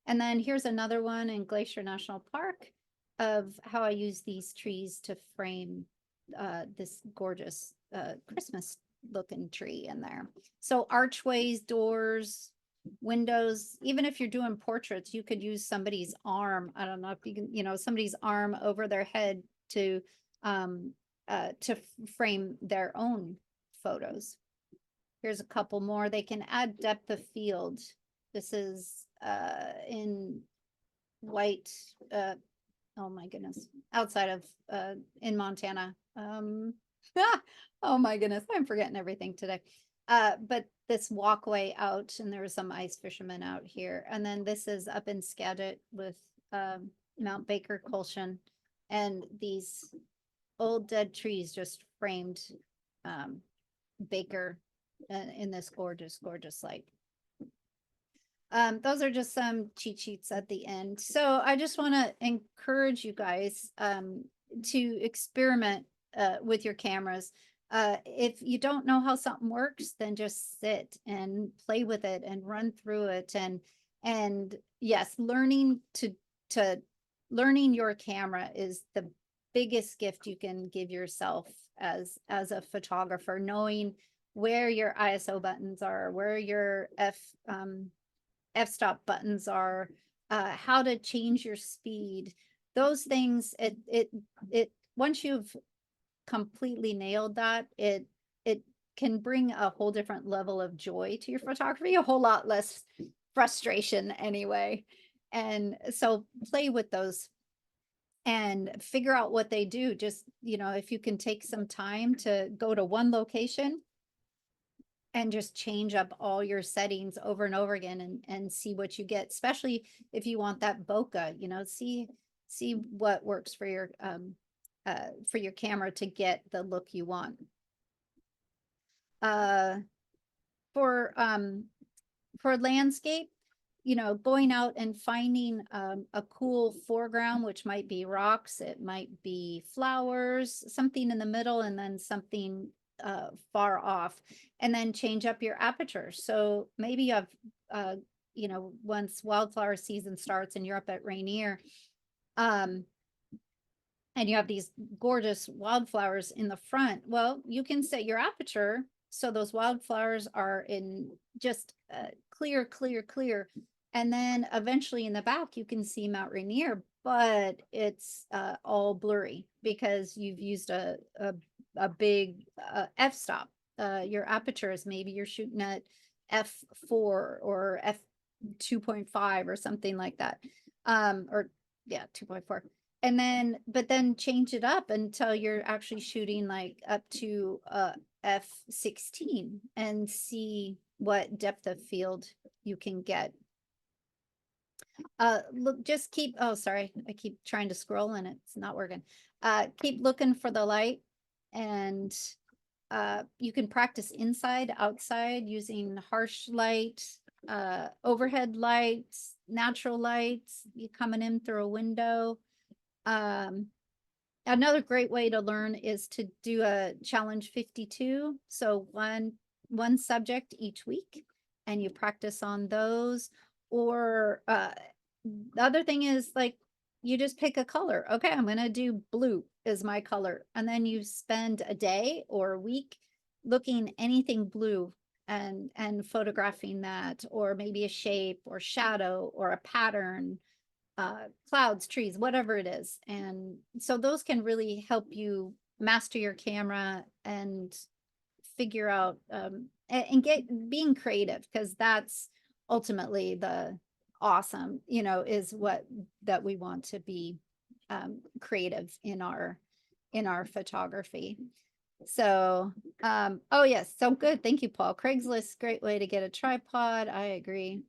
And then here's another one in Glacier National Park of how I use these trees to frame this gorgeous Christmas looking tree in there. So archways, doors, windows, even if you're doing portraits, you could use somebody's arm. I don't know if you can, somebody's arm over their head to frame their own photos. Here's a couple more. They can add depth of field. This is in white, oh my goodness, outside of, in Montana. Oh my goodness, I'm forgetting everything today. But this walkway out, and there were some ice fishermen out here. And then this is up in Skagit with, Mount Baker Colshan. And these old dead trees just framed, Baker, in this gorgeous, gorgeous light. Those are just some cheat sheets at the end. So I just want to encourage you guys, to experiment, with your cameras. If you don't know how something works, then just sit and play with it and run through it. And yes, learning your camera is the biggest gift you can give yourself as a photographer, knowing where your ISO buttons are, where your f-stop buttons are, how to change your speed. Those things, it once you've completely nailed that, it can bring a whole different level of joy to your photography, a whole lot less frustration anyway. And so play with those and figure out what they do. Just, if you can take some time to go to one location and just change up all your settings over and over again and see what you get, especially if you want that bokeh, see what works for your camera to get the look you want. For landscape, going out and finding a cool foreground, which might be rocks, it might be flowers, something in the middle, and then something far off, and then change up your aperture. So maybe you have, once wildflower season starts and you're up at Rainier, and you have these gorgeous wildflowers in the front, well, you can set your aperture so those wildflowers are in just clear, clear, clear. And then eventually in the back, you can see Mount Rainier, but it's all blurry because you've used a big f-stop. Your aperture is, maybe you're shooting at f4 or f2.5 or something like that. Or yeah, 2.4. And then, but then change it up until you're actually shooting like up to f16 and see what depth of field you can get. Look, just keep, oh, sorry, I keep trying to scroll and it's not working. Keep looking for the light, and you can practice inside, outside, using harsh light, overhead lights, natural lights, you coming in through a window. Another great way to learn is to do a challenge 52. So one subject each week, and you practice on those. Or the other thing is, like, you just pick a color. Okay, I'm gonna do blue as my color, and then you spend a day or a week looking anything blue and photographing that, or maybe a shape or shadow or a pattern, clouds, trees, whatever it is. And so those can really help you master your camera and figure out, and being creative, because that's ultimately the awesome, is that we want to be creative in our photography. So oh yes, so good, thank you, Paul. Craigslist, great way to get a tripod, I agree.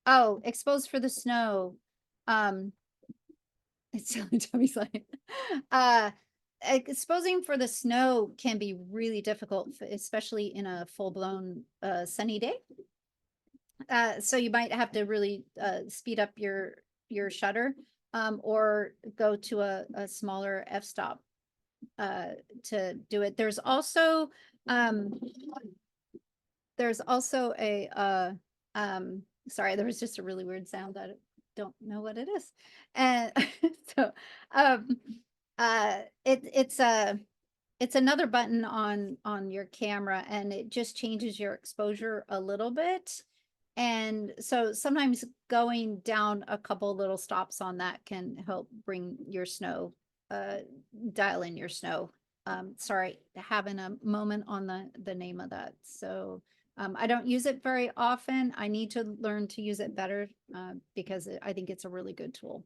Oh, exposed for the snow. It's Tommy's like, exposing for the snow can be really difficult, especially in a full-blown sunny day. So you might have to really speed up your shutter, or go to a smaller f-stop to do it. There's also a sorry, there was just a really weird sound that I don't know what it is. And so it's another button on your camera, and it just changes your exposure a little bit. And so sometimes going down a couple little stops on that can help bring your snow, dial in your snow. Sorry, having a moment on the name of that. So I don't use it very often. I need to learn to use it better, because I think it's a really good tool.